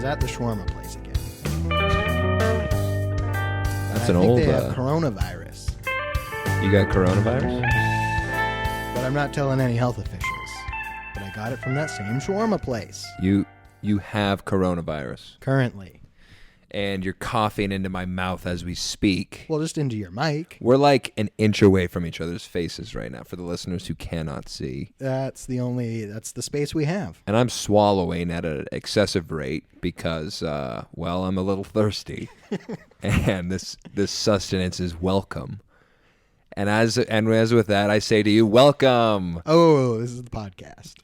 was at the shawarma place again. That's I an think old. they have coronavirus, You got coronavirus? but I'm not telling any health officials. But I got it from that same shawarma place. You have coronavirus, Currently. and you're coughing into my mouth as we speak. Well, just into your mic. We're like an inch away from each other's faces right now for the listeners who cannot see. That's the space we have. And I'm swallowing at an excessive rate because, I'm a little thirsty. And this sustenance is welcome. And as with that, I say to you, welcome. Oh, this is the podcast.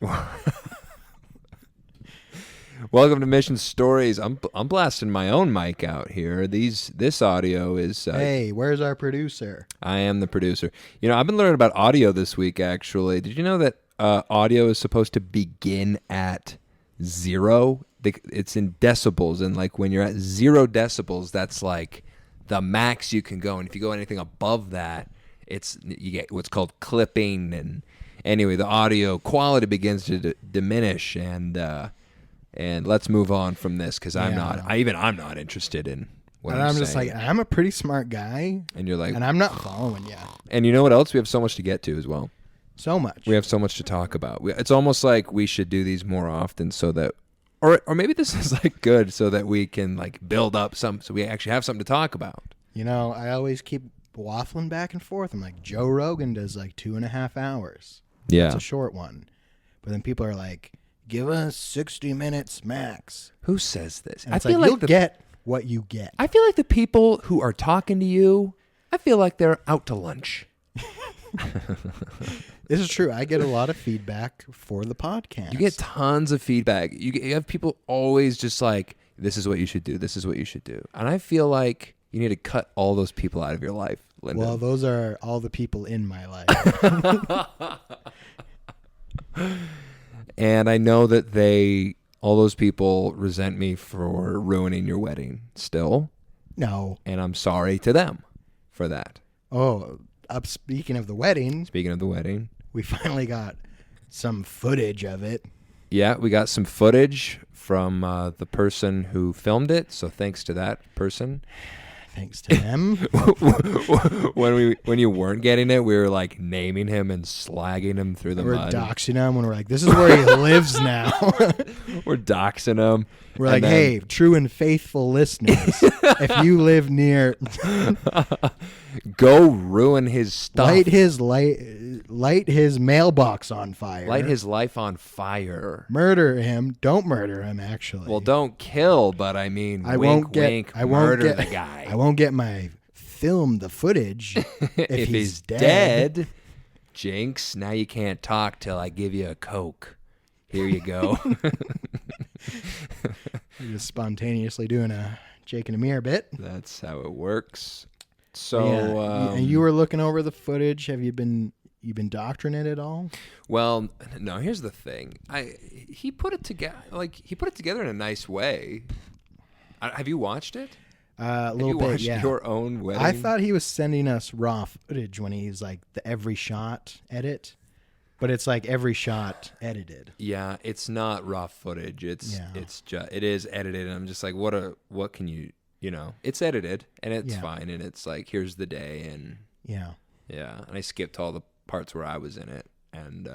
Welcome to Mission Stories. I'm blasting my own mic out here. This audio is. Hey, where's our producer? I am the producer. You know, I've been learning about audio this week. Actually, did you know that audio is supposed to begin at 0? It's in decibels, and like when you're at 0 decibels, that's like the max you can go. And if you go anything above that, you get what's called clipping. And anyway, the audio quality begins to diminish. And let's move on from this because I'm not interested in what And I'm I'm saying. just like, I'm a pretty smart guy, And you're like, and I'm not following you. and you know what else? We have so much to get to as well. So much. We have so much to talk about. It's almost like we should do these more often so that, or maybe this is like good so that we can like build up so we actually have something to talk about. You know, I always keep waffling back and forth. I'm like, Joe Rogan does like 2.5 hours. Yeah. It's a short one. But then people are like, give us 60 minutes max. Who says this? And it's like you'll get what you get. I feel like the people who are talking to you, I feel like they're out to lunch. This is true. I get a lot of feedback for the podcast. You get tons of feedback. You have people always just like, this is what you should do. This is what you should do. And I feel like you need to cut all those people out of your life, Lyndon. Well, those are all the people in my life. And I know that all those people resent me for ruining your wedding still. No. And I'm sorry to them for that. Oh, speaking of the wedding, Speaking of the wedding. we finally got some footage of it. Yeah, we got some footage from the person who filmed it. So thanks to that person. Thanks to them. when you weren't getting it, we were like naming him and slagging him through the We're mud. doxing him when we're like, this is where he lives now. We're doxing him. We're like, hey, true and faithful listeners, if you live near, go ruin his stuff. light his mailbox on fire. Light his life on fire. Murder him. Don't murder him, actually. Well, don't kill, but I mean, wink, murder the guy. I won't get my the footage if he's dead. Jinx, now you can't talk till I give you a Coke. Here you go. You're just spontaneously doing a Jake and Amir bit. That's how it works. So, yeah. And you were looking over the footage. Have you been doctoring it at all? Well, no. Here's the thing. He put it together. He put it together in a nice way. Have you watched it? A little Have you bit. watched Yeah. your own wedding? I thought he was sending us raw footage when he's like the every shot edit, but it's like every shot edited. Yeah, it's not raw footage. It is edited, and I'm just like, what can you know? It's edited, and it's fine, and it's like, here's the day, and yeah, and I skipped all the parts where I was in it, and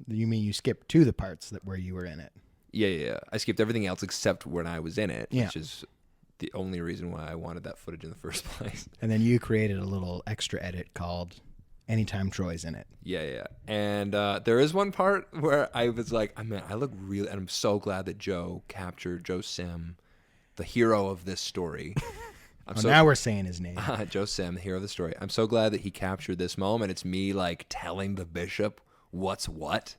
you mean you skipped to the parts where you were in it? Yeah. I skipped everything else except when I was in it, yeah. Which is the only reason why I wanted that footage in the first place. And then you created a little extra edit called Anytime Troy's in it. Yeah. And there is one part where I was like, I look really, and I'm so glad that Joe Sim, the hero of this story. Now we're saying his name. Joe Sim, the hero of the story. I'm so glad that he captured this moment. It's me like telling the bishop what's what.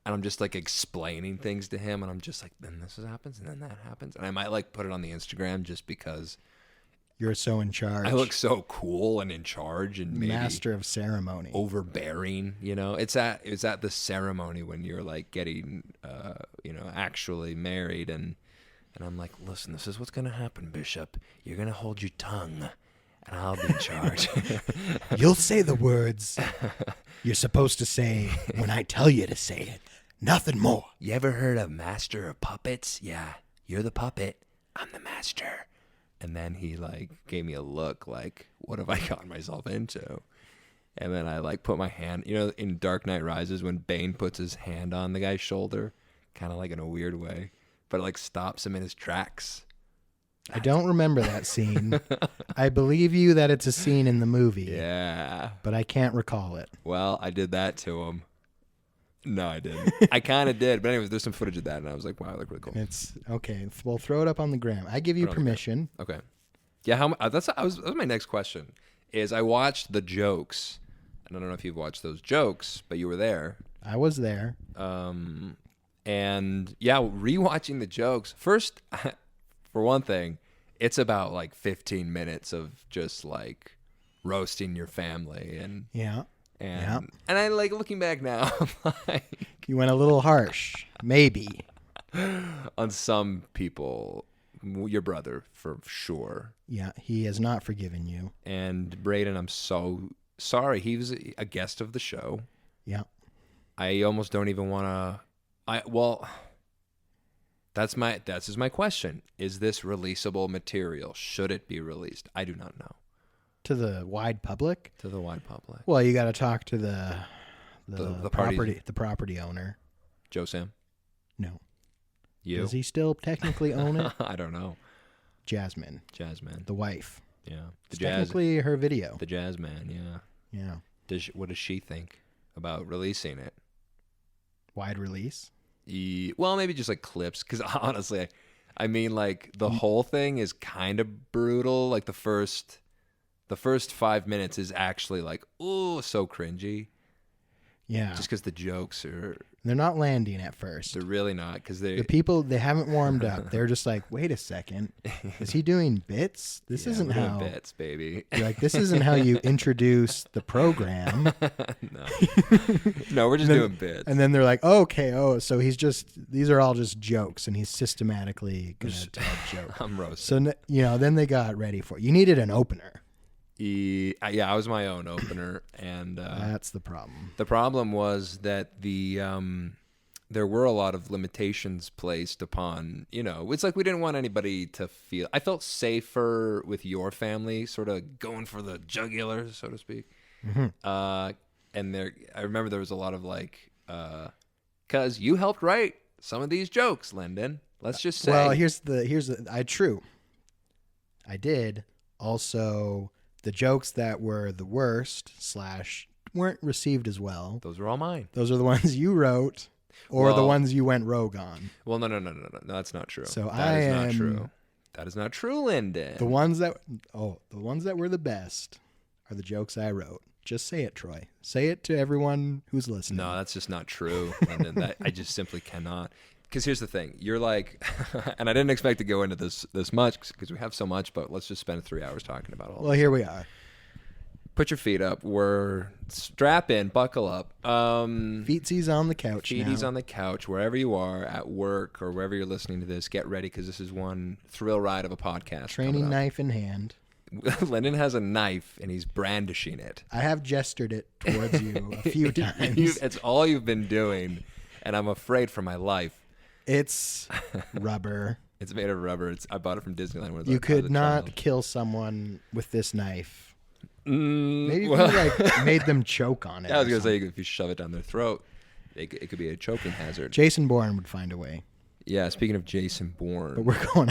And I'm just like explaining things to him, and I'm just like, then this happens, and then that happens, and I might like put it on the Instagram just because you're so in charge. I look so cool and in charge, and maybe master of ceremony, overbearing. You know, it's at the ceremony when you're like getting, actually married, and I'm like, listen, this is what's gonna happen, Bishop. You're gonna hold your tongue, and I'll be in charge. You'll say the words you're supposed to say when I tell you to say it. Nothing more. You ever heard of Master of Puppets? Yeah, you're the puppet. I'm the master. And then he like gave me a look like, what have I gotten myself into? And then I like put my hand, in Dark Knight Rises when Bane puts his hand on the guy's shoulder, kind of like in a weird way, but it like stops him in his tracks. I don't remember that scene. I believe you that it's a scene in the movie. Yeah. But I can't recall it. Well, I did that to him. No, I didn't. I kind of did. But anyways, there's some footage of that, and I was like, wow, that's really cool. It's okay. Well, throw it up on the gram. I give you permission. Okay. Yeah, that was my next question. Is I watched the jokes. And I don't know if you've watched those jokes, but you were there. I was there. And yeah, rewatching the jokes. First, for one thing, it's about like 15 minutes of just like roasting your family and I like looking back now, I'm like, you went a little harsh, maybe on some people. Your brother for sure. Yeah, he has not forgiven you. And Braden, I'm so sorry. He was a guest of the show. Yeah. I almost don't even want to. That's my question. Is this releasable material? Should it be released? I do not know. To the wide public? To the wide public. Well, you got to talk to the property owner. Joe Sam? No. You? Does he still technically own it? I don't know. Jasmine. The wife. Yeah. It's technically her video. The Jazz Man, yeah. Yeah. What does she think about releasing it? Wide release? Well, maybe just like clips, because honestly, I mean, like the whole thing is kind of brutal. Like the first 5 minutes is actually like, oh, so cringy. Yeah. Just because the jokes they're not landing at first. They're really not, because the people, they haven't warmed up. They're just like, wait a second, is he doing bits? This isn't how bits, baby. Like, this isn't how you introduce the program. No, we're just doing bits. And then they're like, so these are all just jokes, and he's systematically gonna tell jokes. I'm roasting. So then they got ready for it. You needed an opener. Yeah, I was my own opener, and that's the problem. The problem was that there were a lot of limitations placed upon, it's like we didn't want anybody to feel. I felt safer with your family, sort of going for the jugular, so to speak. Mm-hmm. And I remember there was a lot of like, because you helped write some of these jokes, Lyndon. Let's just say. Well, I did also. The jokes that were the worst / weren't received as well. Those are all mine. Those are the ones you wrote, or the ones you went rogue on. Well, no, that's not true. So that is not true. That is not true, Lyndon. The ones that were the best are the jokes I wrote. Just say it, Troy. Say it to everyone who's listening. No, that's just not true, Lyndon. I just simply cannot. Because here's the thing, you're like, and I didn't expect to go into this much because we have so much, but let's just spend 3 hours talking about all. Well, here we are. Put your feet up. We're strap in, buckle up. Feetsies on the couch. Feeties on the couch, wherever you are, at work or wherever you're listening to this. Get ready because this is one thrill ride of a podcast. Training knife in hand. Lyndon has a knife and he's brandishing it. I have gestured it towards you a few times. It's all you've been doing, and I'm afraid for my life. It's rubber. It's made of rubber. I bought it from Disneyland. You could not kill someone with this knife. Maybe well, if you made them choke on it. Yeah, I was going to say, if you shove it down their throat, it could be a choking hazard. Jason Bourne would find a way. Yeah, speaking of Jason Bourne. But we're going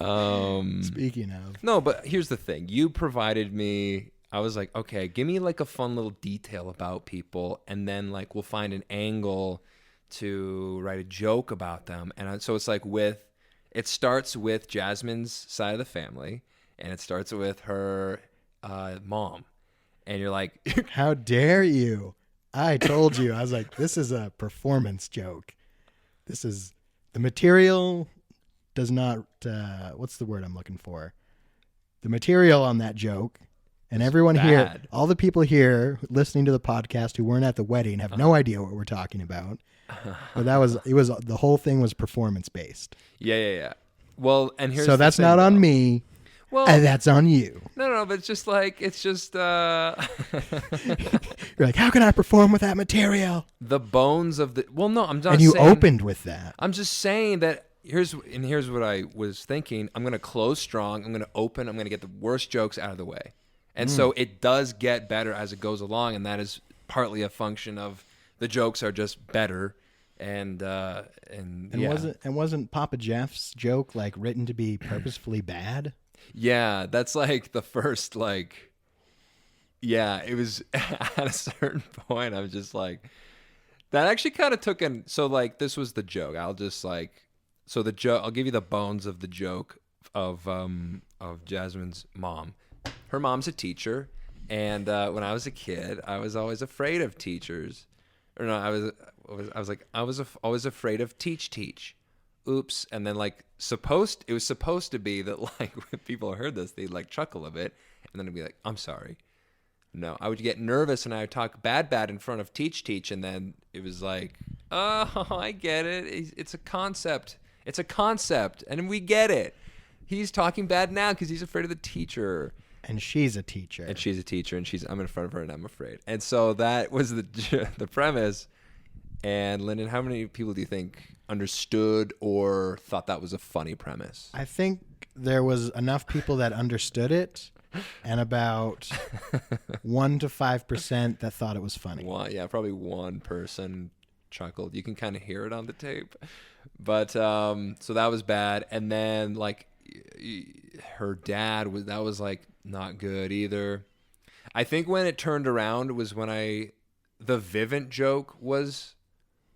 on. Speaking of. No, but here's the thing. You provided me... I was like, okay, give me like a fun little detail about people, and then like we'll find an angle to write a joke about them. And so it's like it starts with Jasmine's side of the family, and it starts with her mom. And you're like, how dare you? I told you. I was like, this is a performance joke. This is the material does not, what's the word I'm looking for? The material on that joke. And everyone here, all the people here listening to the podcast who weren't at the wedding have no idea what we're talking about. But the whole thing was performance based. Yeah. Well, and here's so that's not on me. Well, And that's on you. no, but it's just like You're like, how can I perform with that material? the bones of the. Well, no, I'm not. And you saying, opened with that. I'm just saying that here's what I was thinking. I'm gonna close strong. I'm gonna open. I'm gonna get the worst jokes out of the way, and so it does get better as it goes along, and that is partly a function of the jokes are just better, and yeah. wasn't Papa Jeff's joke like written to be purposefully bad? Yeah, that's like the first like. Yeah, it was at a certain point. I was just like, that actually kind of took in. So like, this was the joke. I'll just like, so the joke. I'll give you the bones of the joke of Jasmine's mom. Her mom's a teacher, and when I was a kid, I was always afraid of teachers. Or no, I was always afraid of teach. Oops. And then like it was supposed to be that like when people heard this, they'd like chuckle a bit, and then it'd be like, I'm sorry. No, I would get nervous and I would talk bad in front of teach, and then it was like, oh, I get it. It's a concept. It's a concept, and we get it. He's talking bad now because he's afraid of the teacher. And she's a teacher. And she's a teacher, and I'm in front of her, and I'm afraid. And so that was the premise. And Lyndon, how many people do you think understood or thought that was a funny premise? I think there was enough people that understood it, and about 1 to 5% that thought it was funny. Probably one person chuckled. You can kind of hear it on the tape. But so that was bad. And then like her dad was like not good either. I think when it turned around was when the Vivint joke was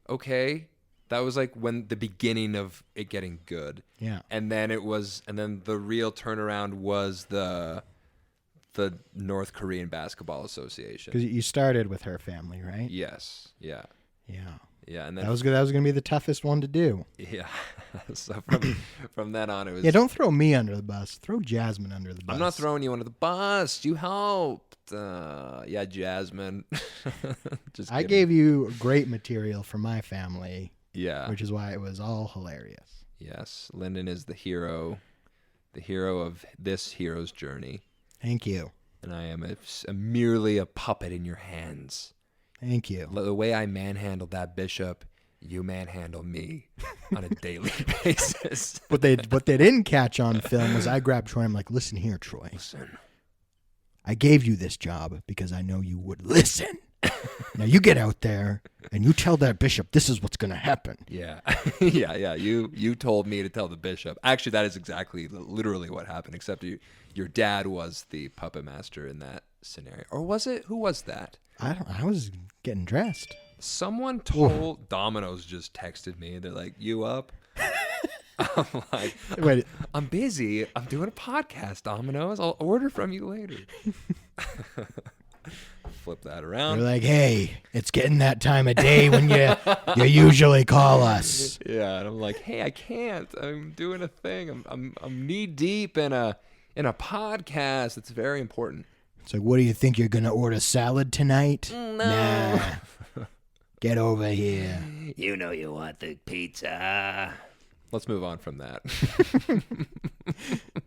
okay. That was like when the beginning of it getting good. Yeah. And then the real turnaround was the North Korean Basketball Association. Because you started with her family, right? Yes. Yeah. Yeah. Yeah. And then that was good. That was going to be the toughest one to do. Yeah. So from then on, it was. Yeah. Don't throw me under the bus. Throw Jasmine under the bus. I'm not throwing you under the bus. You helped. Yeah, Jasmine. Just I kidding. gave you great material for my family. Yeah. Which is why it was all hilarious. Yes. Lyndon is the hero of this hero's journey. Thank you. And I am merely a puppet in your hands. Thank you. The way I manhandled that bishop, you manhandle me on a daily basis. What they didn't catch on film was I grabbed Troy and I'm like, listen here, Troy. Listen. I gave you this job because I know you would listen. Now you get out there and you tell that bishop this is what's going to happen. Yeah. Yeah. You told me to tell the bishop. Actually, that is exactly literally what happened, except your dad was the puppet master in that scenario. Or was it? Who was that? I was getting dressed. Someone told Domino's just texted me. They're like, "You up?" I'm like, Wait. I'm busy. I'm doing a podcast, Domino's. I'll order from you later. Flip that around. They're like, hey, it's getting that time of day when you usually call us. Yeah, and I'm like, hey, I can't. I'm doing a thing. I'm knee deep in a podcast. It's very important. It's like, what do you think? You're gonna order salad tonight? No. Nah. Get over here. You know you want the pizza. Let's move on from that.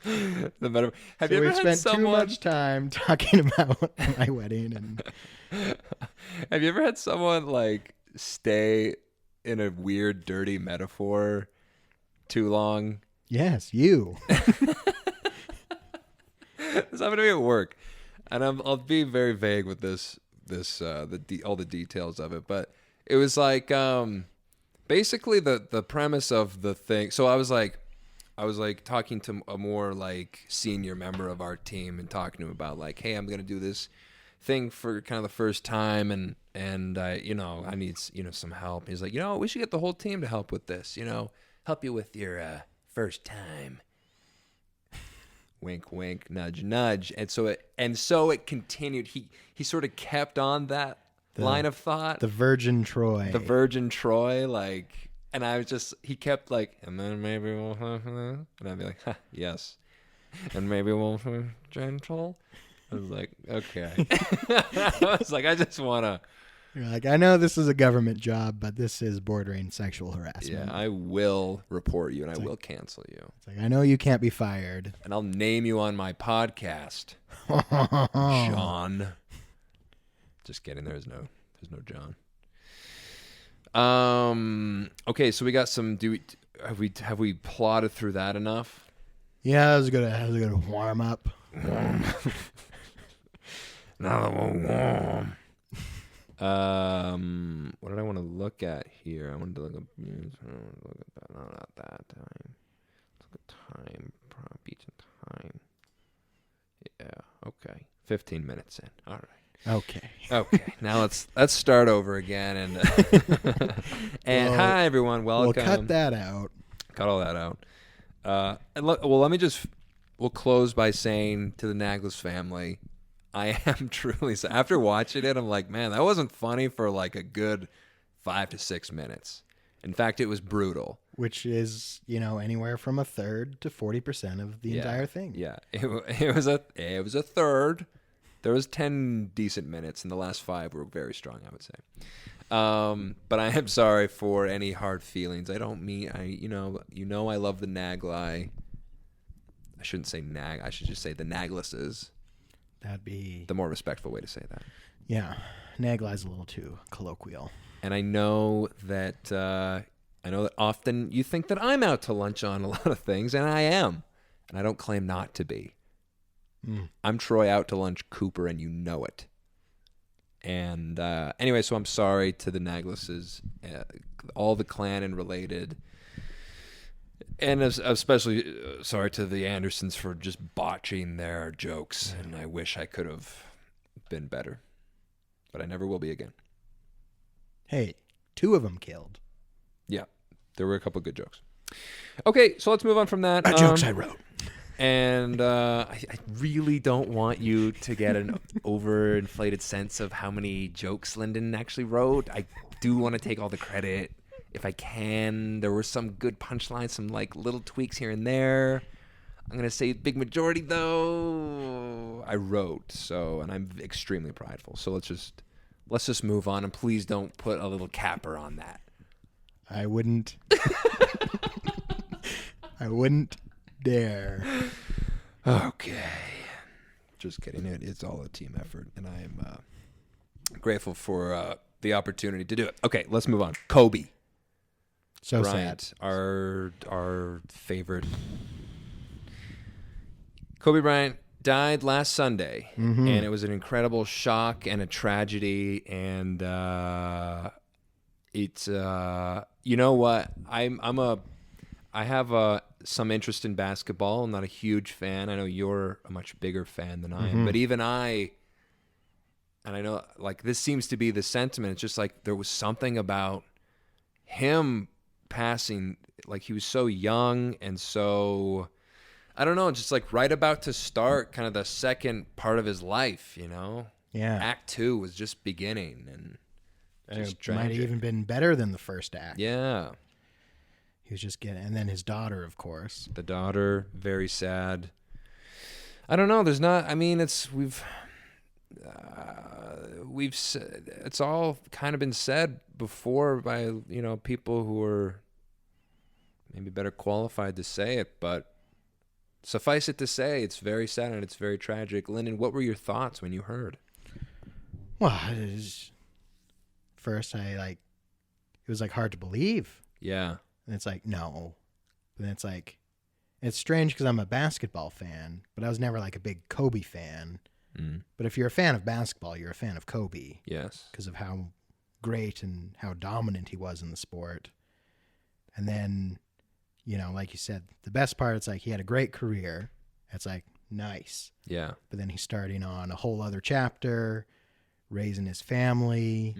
Have you ever we had spent someone... too much time talking about my wedding, and have you ever had someone like stay in a weird, dirty metaphor too long? yes, you. This happened to me at work, and I'll be very vague with this all the details of it, but it was like basically the premise of the thing. So I was like talking to a more like senior member of our team and talking to him about like, hey, I'm gonna do this thing for kind of the first time, and I need some help. He's like, we should get the whole team to help with this. Help you with your first time. Wink, wink, nudge, nudge. And so it continued. He sort of kept on that line of thought. The Virgin Troy. The Virgin Troy, like, and I was just, he kept like, and then maybe we'll have that. And I'd be like, yes. And maybe we'll gentle. I was like, okay. I was like, I just want to You're like, I know this is a government job, but this is bordering sexual harassment. Yeah, I will report you and I will cancel you. It's like, I know you can't be fired. And I'll name you on my podcast. John. Just kidding. There's no John. Okay, so we got some. Have we plotted through that enough? Yeah, that was a good warm up. Now warm. What did I want to look at here? I wanted to look at not that time. Let's look at time. Beach and time. Yeah. Okay. 15 minutes in. All right. Okay. Now let's start over again and well, hi everyone. Welcome. We'll cut that out. Cut all that out. We'll close by saying to the Nagless family, I am truly, after watching it, I'm like, man, that wasn't funny for like a good 5 to 6 minutes. In fact, it was brutal. Which is, anywhere from 1/3 to 40% of the entire thing. Yeah, it was a third. There was 10 decent minutes, and the last 5 were very strong, I would say. But I am sorry for any hard feelings. I don't mean I love the Nagli. I shouldn't say nag. I should just say the Naglesses. That'd be the more respectful way to say that. Yeah, Nagli's a little too colloquial. And I know that often you think that I'm out to lunch on a lot of things, and I am, and I don't claim not to be. I'm Troy out to lunch Cooper, and you know it. And anyway, so I'm sorry to the Naglesses, all the clan and related, and especially sorry to the Andersons for just botching their jokes. And I wish I could have been better, but I never will be again. Hey, 2 of them killed. Yeah, there were a couple good jokes. Okay, so let's move on from that. Jokes I wrote. And I really don't want you to get an overinflated sense of how many jokes Lyndon actually wrote. I do want to take all the credit if I can. There were some good punchlines, some like little tweaks here and there. I'm gonna say big majority though I wrote, and I'm extremely prideful. So let's just move on, and please don't put a little capper on that. I wouldn't. I wouldn't dare. Okay. Just kidding. It's all a team effort, and I am grateful for the opportunity to do it. Okay, let's move on. Kobe Bryant, sad. Our favorite. Kobe Bryant died last Sunday, and it was an incredible shock and a tragedy. And it's you know what? I have some interest in basketball. I'm not a huge fan. I know you're a much bigger fan than I am, but even I know like this seems to be the sentiment. It's just like there was something about him passing, like he was so young and so, I don't know, just like right about to start kind of the second part of his life, Yeah. Act 2 was just beginning, and it might have even been better than the first act. Yeah. He was just and then his daughter, of course. The daughter, very sad. I don't know. There's not. I mean, it's all kind of been said before by people who are maybe better qualified to say it, but suffice it to say, it's very sad and it's very tragic. Lyndon, what were your thoughts when you heard? Well, first it was like hard to believe. Yeah. And it's like, no. And it's like, it's strange because I'm a basketball fan, but I was never like a big Kobe fan. But if you're a fan of basketball, you're a fan of Kobe. Yes. Because of how great and how dominant he was in the sport. And then, like you said, the best part, it's like he had a great career. It's like, nice. Yeah. But then he's starting on a whole other chapter, raising his family.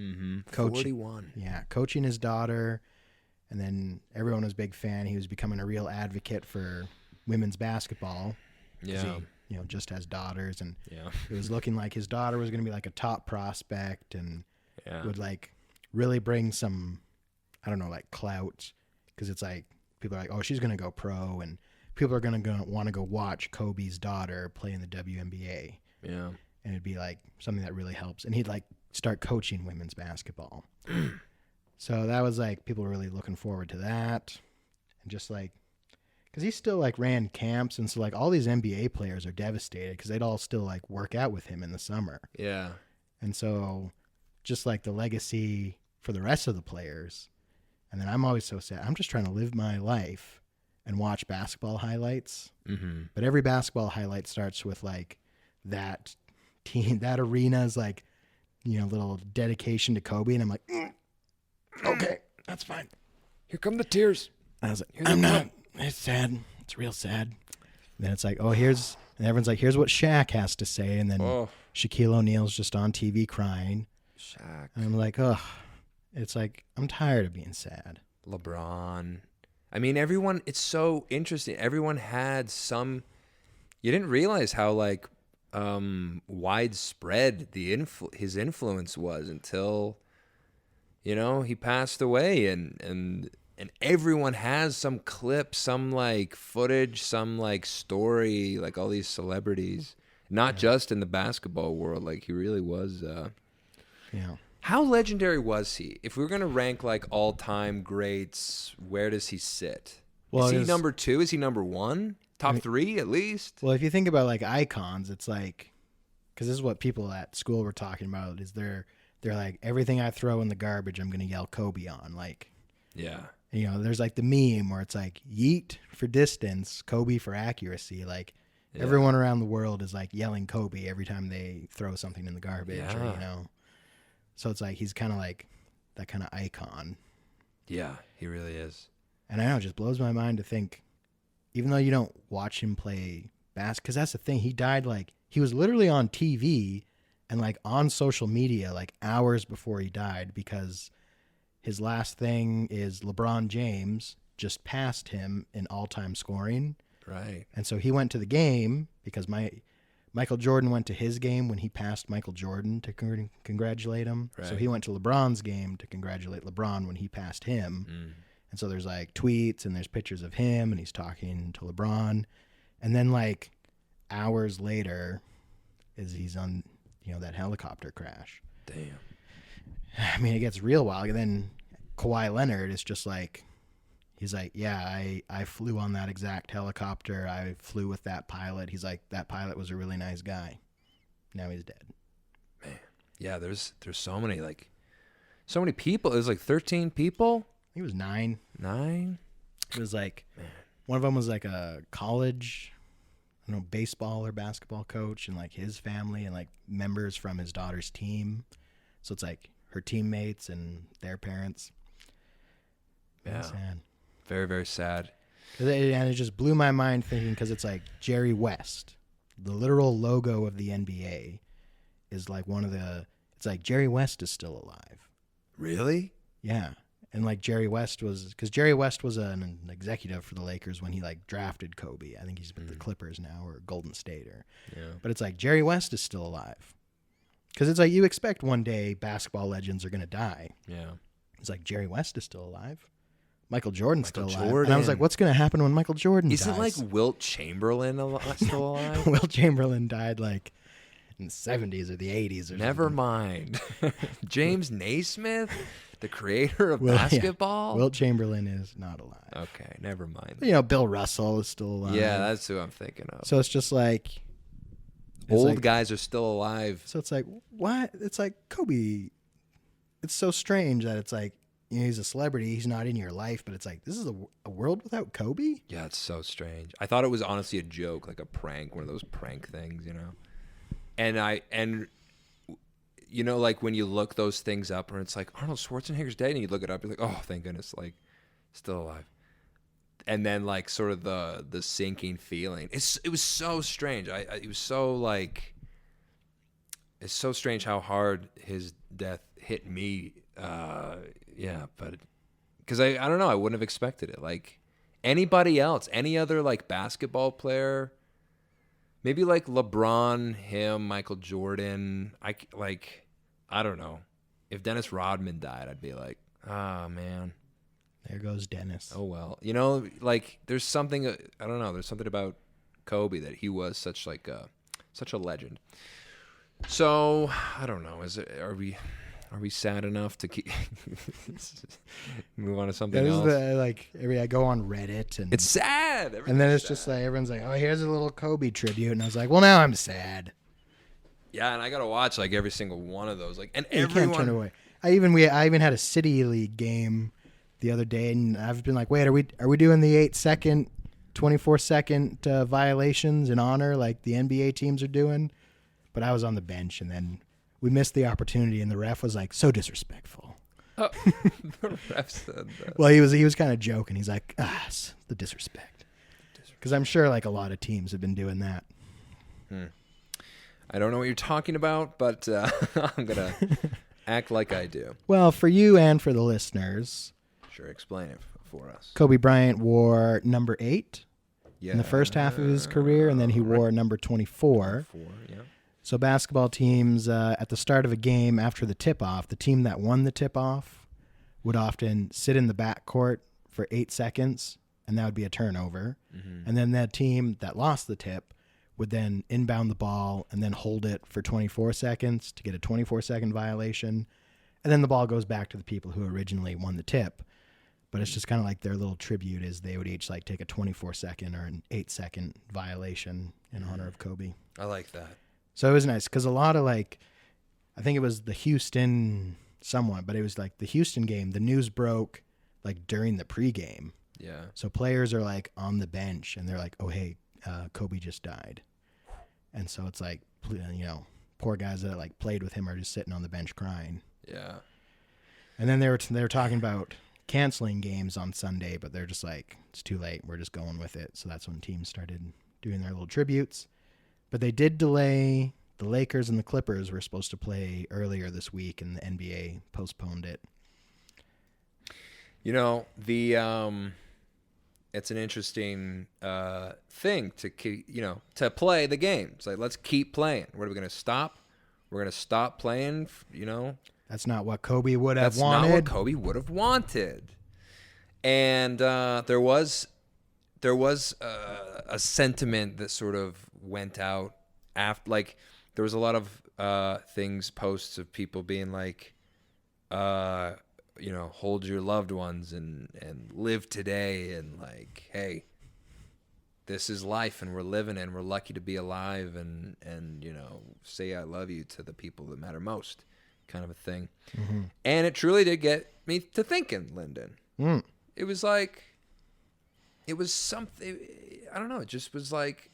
41. Yeah, coaching his daughter. And then everyone was a big fan. He was becoming a real advocate for women's basketball. Yeah. He, just has daughters. And yeah. It was looking like his daughter was going to be like a top prospect and would like really bring some, I don't know, like clout. Because it's like, people are like, oh, she's going to go pro. And people are going to want to go watch Kobe's daughter play in the WNBA. Yeah. And it'd be like something that really helps. And he'd like start coaching women's basketball. So that was like, people were really looking forward to that. And just like, because he still like ran camps. And so like all these NBA players are devastated because they'd all still like work out with him in the summer. Yeah. And so just like the legacy for the rest of the players. And then I'm always so sad. I'm just trying to live my life and watch basketball highlights. Mm-hmm. But every basketball highlight starts with like that team, that arena's like, little dedication to Kobe. And I'm like, okay, that's fine. Here come the tears. I was like, I'm not. It's sad. It's real sad. And then it's like, and everyone's like, here's what Shaq has to say. And then Shaquille O'Neal's just on TV crying. Shaq. And I'm like, it's like, I'm tired of being sad. LeBron. I mean, everyone, it's so interesting. Everyone had some, you didn't realize how like widespread his influence was until, he passed away, and everyone has some clip, some like footage, some like story, like all these celebrities, not just in the basketball world. Like he really was. How legendary was he? If we were going to rank like all-time greats, where does he sit? Is he number 2? Is he number 1? Top 3 at least? Well, if you think about like icons, it's like, because this is what people at school were talking about, is they're like, everything I throw in the garbage, I'm going to yell Kobe on. Like, yeah. There's like the meme where it's like yeet for distance, Kobe for accuracy. Like everyone around the world is like yelling Kobe every time they throw something in the garbage. Yeah. Or, so it's like he's kind of like that kind of icon. Yeah, he really is. And I know, it just blows my mind to think, even though you don't watch him play basketball, because that's the thing, he died like, he was literally on TV and like on social media like hours before he died, because his last thing is LeBron James just passed him in all-time scoring. Right. And so he went to the game because Michael Jordan went to his game when he passed Michael Jordan to congratulate him. Right. So he went to LeBron's game to congratulate LeBron when he passed him. And so there's like tweets and there's pictures of him and he's talking to LeBron. And then like hours later he's on, that helicopter crash. Damn. I mean, it gets real wild. And then Kawhi Leonard is just like, he's like, yeah, I flew on that exact helicopter. I flew with that pilot. He's like, that pilot was a really nice guy. Now he's dead. Man. Yeah, there's so many people. It was like 13 people. He was 9. 9? It was like, one of them was like a college, baseball or basketball coach, and like his family and like members from his daughter's team. So it's like her teammates and their parents. Yeah. Sad. Very, very sad. And it just blew my mind thinking, because it's like Jerry West, the literal logo of the NBA, is like it's like Jerry West is still alive. Really? Yeah. And like Jerry West was an executive for the Lakers when he like drafted Kobe. I think he's with the Clippers now, or Golden State, but it's like Jerry West is still alive. Because it's like, you expect one day basketball legends are going to die. Yeah. It's like Jerry West is still alive. Michael Jordan's still alive. Jordan. And I was like, what's going to happen when Michael Jordan dies? Isn't like Wilt Chamberlain still alive? Wilt Chamberlain died like in the 70s or the 80s or Never something. mind. James Naismith, the creator of basketball? Yeah. Wilt Chamberlain is not alive. Okay, never mind. Bill Russell is still alive. Yeah, that's who I'm thinking of. So it's just like... Old guys are still alive. So it's like, what? It's like Kobe. It's so strange that it's like, he's a celebrity. He's not in your life, but it's like, this is a world without Kobe? Yeah, it's so strange. I thought it was honestly a joke, like a prank, one of those prank things, And like when you look those things up, and it's like, Arnold Schwarzenegger's dead, and you look it up, you're like, oh, thank goodness, like, still alive. And then like sort of the sinking feeling. It was so strange. It was so like, it's so strange how hard his death hit me. But because I don't know, I wouldn't have expected it. Like anybody else, any other like basketball player, maybe like LeBron, him, Michael Jordan. I don't know. If Dennis Rodman died, I'd be like, ah, man. There goes Dennis. Oh, well. Like there's something, I don't know, there's something about Kobe that he was such a legend. So I don't know. Are we sad enough to keep move on to something That is else? the like. I go on Reddit and It's sad. and then Everything's it's sad. just like everyone's like, oh, here's a little Kobe tribute, and I was like, well, now I'm sad. Yeah, and I gotta watch like every single one of those. Like, and You can't turn away. I even had a city league game the other day, and I've been like, wait, are we doing the 8-second, 24-second violations in honor like the NBA teams are doing? But I was on the bench, and then we missed the opportunity, and the ref was like, so disrespectful. Oh, the ref said that. Well, he was kind of joking. He's like, the disrespect, because I'm sure like a lot of teams have been doing that. I don't know what you're talking about, but I'm gonna act like I do. Well, for you and for the listeners, Sure, explain it for us. Kobe Bryant wore number 8 Yeah, in the first half of his career, and then he wore number 24. Yeah. So basketball teams, at the start of a game after the tip-off, the team that won the tip-off would often sit in the backcourt for 8 seconds, and that would be a turnover. Mm-hmm. And then that team that lost the tip would then inbound the ball and then hold it for 24 seconds to get a 24-second violation. And then the ball goes back to the people who originally won the tip. But it's just kind of like their little tribute is they would each like take a 24-second or an 8-second violation in honor of Kobe. I like that. So it was nice because a lot of like, I think it was the Houston someone, but it was like the Houston game. The news broke like during the pregame. Yeah. So players are like on the bench and they're like, oh, hey, Kobe just died. And so it's like, poor guys that like played with him are just sitting on the bench crying. Yeah. And then they were talking about canceling games on Sunday, but they're just like, it's too late. We're just going with it. So that's when teams started doing their little tributes. But they did delay. The Lakers and the Clippers were supposed to play earlier this week, and the NBA postponed it. It's an interesting thing to to play the game. It's like, let's keep playing. What are we going to stop? We're going to stop playing. That's not what Kobe would have That's wanted. not what Kobe would have wanted. And there was a sentiment that sort of went out after, like, there was a lot of posts of people being like, hold your loved ones and live today, and like, hey, this is life and we're living and we're lucky to be alive, and say I love you to the people that matter most, kind of a thing. Mm-hmm. And it truly did get me to thinking, Lyndon. Mm. It was like, it was something, I don't know, it just was like,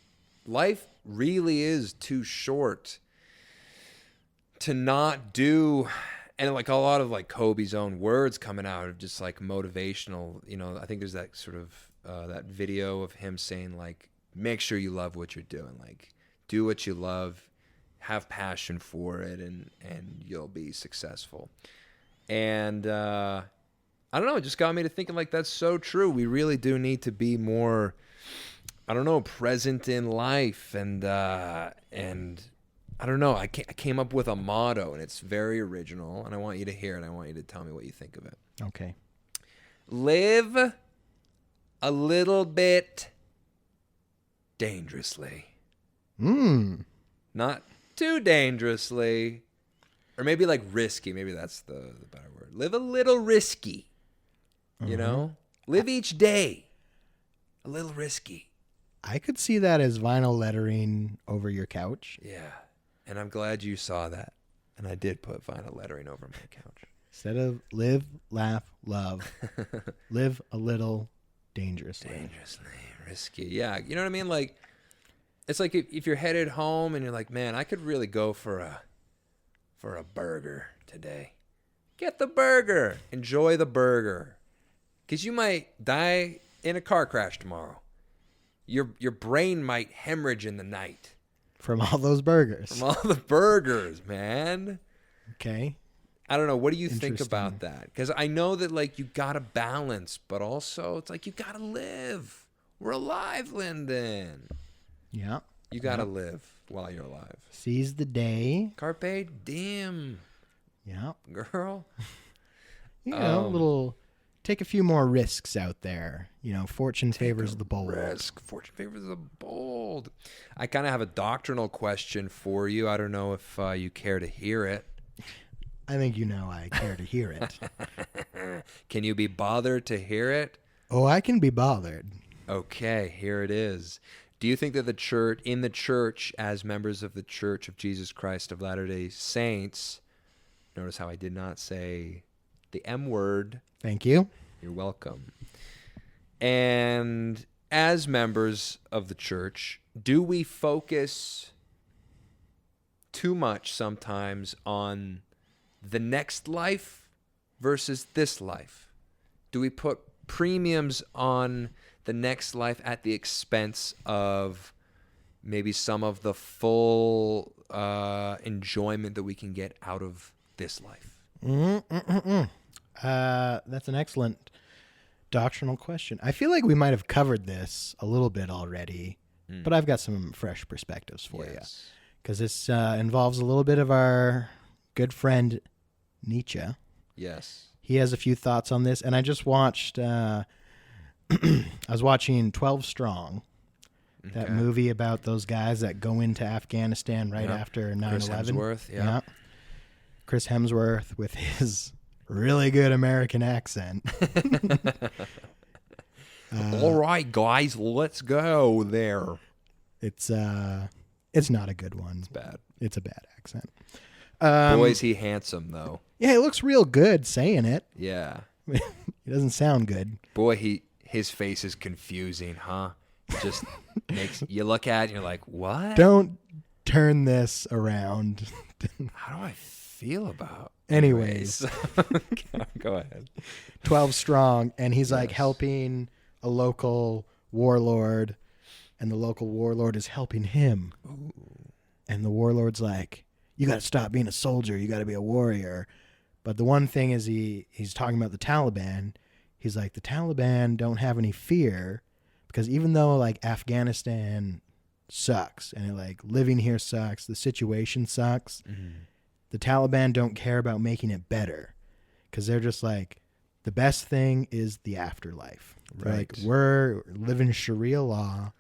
life really is too short to not do. And like a lot of like Kobe's own words coming out of just like motivational, I think there's that sort of that video of him saying like, make sure you love what you're doing, like do what you love, have passion for it, and you'll be successful. And I don't know, it just got me to thinking like, that's so true. We really do need to be more, I don't know, present in life, and I don't know. I came up with a motto, and it's very original, and I want you to hear it. I want you to tell me what you think of it. Okay. Live a little bit dangerously. Not too dangerously. Or maybe like risky. Maybe that's the better word. Live a little risky. Live each day a little risky. I could see that as vinyl lettering over your couch. Yeah. And I'm glad you saw that. And I did put vinyl lettering over my couch. Instead of live, laugh, love, live a little dangerously. Dangerously, risky. Yeah, you know what I mean? Like, it's like if you're headed home and you're like, man, I could really go for a burger today. Get the burger. Enjoy the burger. Because you might die in a car crash tomorrow. Your brain might hemorrhage in the night. From all those burgers. From all the burgers, man. Okay. I don't know. What do you think about that? Because I know that, like, you got to balance, but also it's like you got to live. We're alive, Lyndon. Yeah. You got to live while you're alive. Seize the day. Carpe diem. Yeah. Girl. A little take a few more risks out there. You know, fortune favors the bold. Fortune favors the bold. I kind of have a doctrinal question for you. I don't know if you care to hear it. I think you know I care to hear it. Can you be bothered to hear it? Oh, I can be bothered. Okay, here it is. Do you think that in the church, as members of the Church of Jesus Christ of Latter-day Saints, notice how I did not say the M word. Thank you. You're welcome. And as members of the church, do we focus too much sometimes on the next life versus this life? Do we put premiums on the next life at the expense of maybe some of the full enjoyment that we can get out of this life? That's an excellent doctrinal question. I feel like we might have covered this a little bit already, but I've got some fresh perspectives for you. Because this involves a little bit of our good friend Nietzsche. Yes. He has a few thoughts on this, and I just watched, I was watching 12 Strong, that movie about those guys that go into Afghanistan right after 9/11. Chris Hemsworth, yeah. Chris Hemsworth with his really good American accent. All right, guys, let's go there. It's not a good one. It's bad. It's a bad accent. Boy, is he handsome, though. Yeah, he looks real good saying it. Yeah. He doesn't sound good. Boy, his face is confusing, huh? It just makes you look at it and you're like, what? Don't turn this around. How do I feel about Anyways. Go ahead. 12 Strong, and he's like Yes. helping a local warlord, and the local warlord is helping him. Ooh. And the warlord's like, you got to stop being a soldier. You got to be a warrior. But the one thing is he's talking about the Taliban. He's like, the Taliban don't have any fear, because even though like Afghanistan sucks and like living here sucks, the situation sucks, the Taliban don't care about making it better, because they're just like, the best thing is the afterlife. They're like, we're living Sharia law,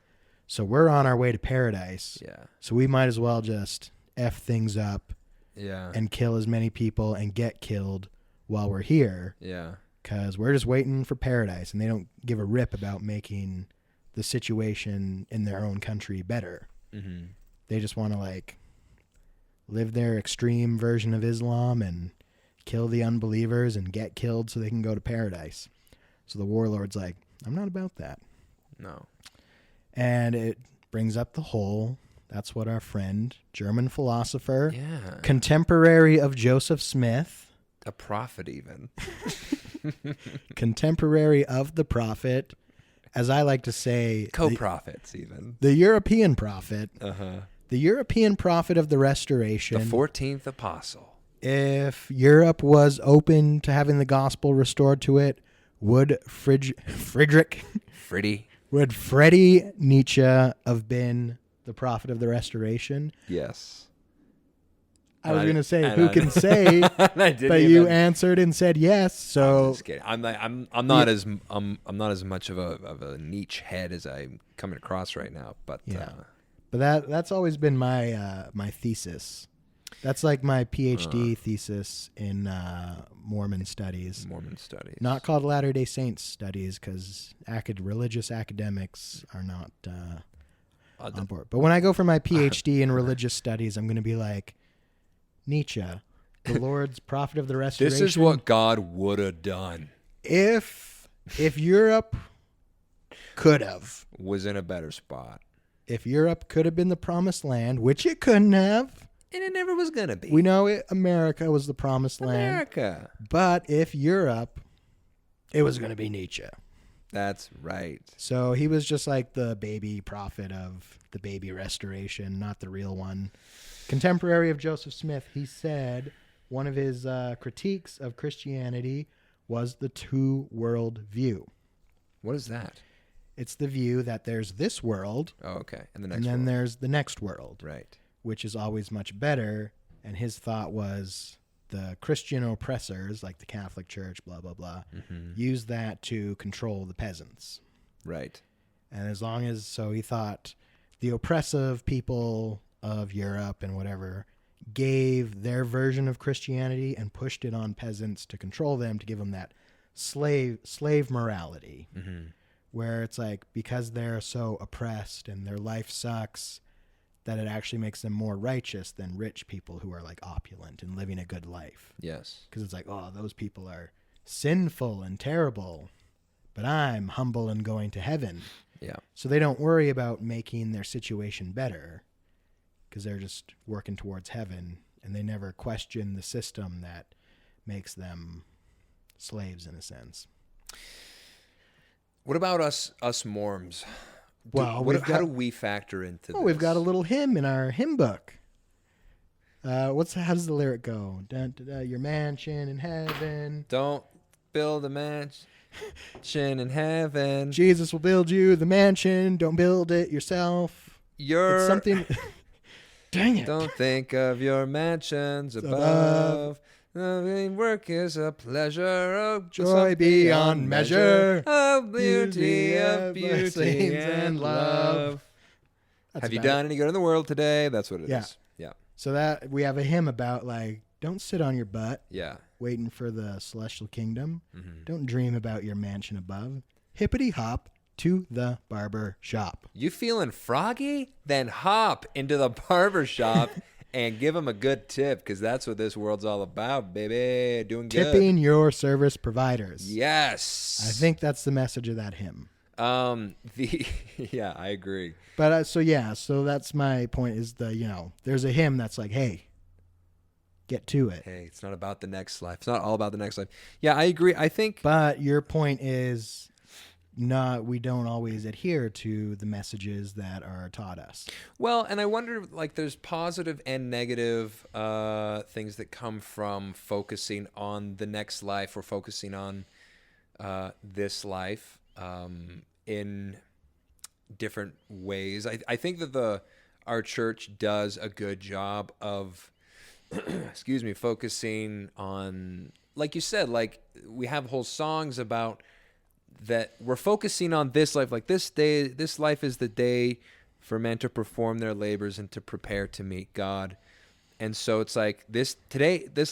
so we're on our way to paradise. Yeah. So we might as well just F things up and kill as many people and get killed while we're here. Yeah. Because we're just waiting for paradise, and they don't give a rip about making the situation in their own country better. Mm-hmm. They just want to like live their extreme version of Islam and kill the unbelievers and get killed so they can go to paradise. So the warlord's like, I'm not about that. No. And it brings up the whole, that's what our friend, German philosopher, contemporary of Joseph Smith. A prophet even. Contemporary of the prophet, as I like to say. Co-prophets even. The European prophet. Uh-huh. The European prophet of the Restoration. The 14th apostle. If Europe was open to having the gospel restored to it, would Freddie Nietzsche have been the prophet of the Restoration? Yes. I was going to say, who can say? But you answered and said yes. So I'm just kidding. I'm not as much of a Nietzsche head as I'm coming across right now. But but that's always been my my thesis. That's like my PhD thesis in Mormon studies. Not called Latter-day Saints studies, because religious academics are not on board. But when I go for my PhD in religious studies, I'm going to be like, Nietzsche, the Lord's prophet of the Restoration. This is what God would have done. If Europe could have. Was in a better spot. If Europe could have been the promised land, which it couldn't have. And it never was going to be. We know America was the promised land. But if Europe, it was going to be Nietzsche. That's right. So he was just like the baby prophet of the baby restoration, not the real one. Contemporary of Joseph Smith, he said one of his critiques of Christianity was the two-world view. What is that? It's the view that there's this world. Oh, okay. And then there's the next world. Right. Which is always much better. And his thought was the Christian oppressors, like the Catholic Church, blah, blah, blah, use that to control the peasants. Right. And as long as, so he thought the oppressive people of Europe and whatever gave their version of Christianity and pushed it on peasants to control them, to give them that slave morality, where it's like, because they're so oppressed and their life sucks, that it actually makes them more righteous than rich people who are like opulent and living a good life. Yes. Because it's like, oh, those people are sinful and terrible, but I'm humble and going to heaven. Yeah. So they don't worry about making their situation better because they're just working towards heaven, and they never question the system that makes them slaves in a sense. What about us Morms? Well, how do we factor into this? We've got a little hymn in our hymn book. How does the lyric go? Dun, dun, dun, your mansion in heaven. Don't build a mansion in heaven. Jesus will build you the mansion. Don't build it yourself. It's something. Dang it. Don't think of your mansions above. Work is a pleasure of joy beyond measure, of beauty and love. Have you done any good in the world today? That's what it is. Yeah. So that we have a hymn about, like, don't sit on your butt. Yeah. Waiting for the celestial kingdom. Don't dream about your mansion above. Hippity hop to the barber shop. You feeling froggy? Then hop into the barber shop and give them a good tip, because that's what this world's all about, baby. Doing good. Tipping your service providers. Yes. I think that's the message of that hymn. Yeah, I agree. But so that's my point, is there's a hymn that's like, hey, get to it. Hey, it's not about the next life. It's not all about the next life. Yeah, I agree. I think. But your point is, we don't always adhere to the messages that are taught us. Well, and I wonder, like, there's positive and negative things that come from focusing on the next life, or focusing on this life in different ways. I think that our church does a good job of focusing on, like you said, like, we have whole songs about that we're focusing on this life, like this life is the day for men to perform their labors and to prepare to meet God. And so it's like this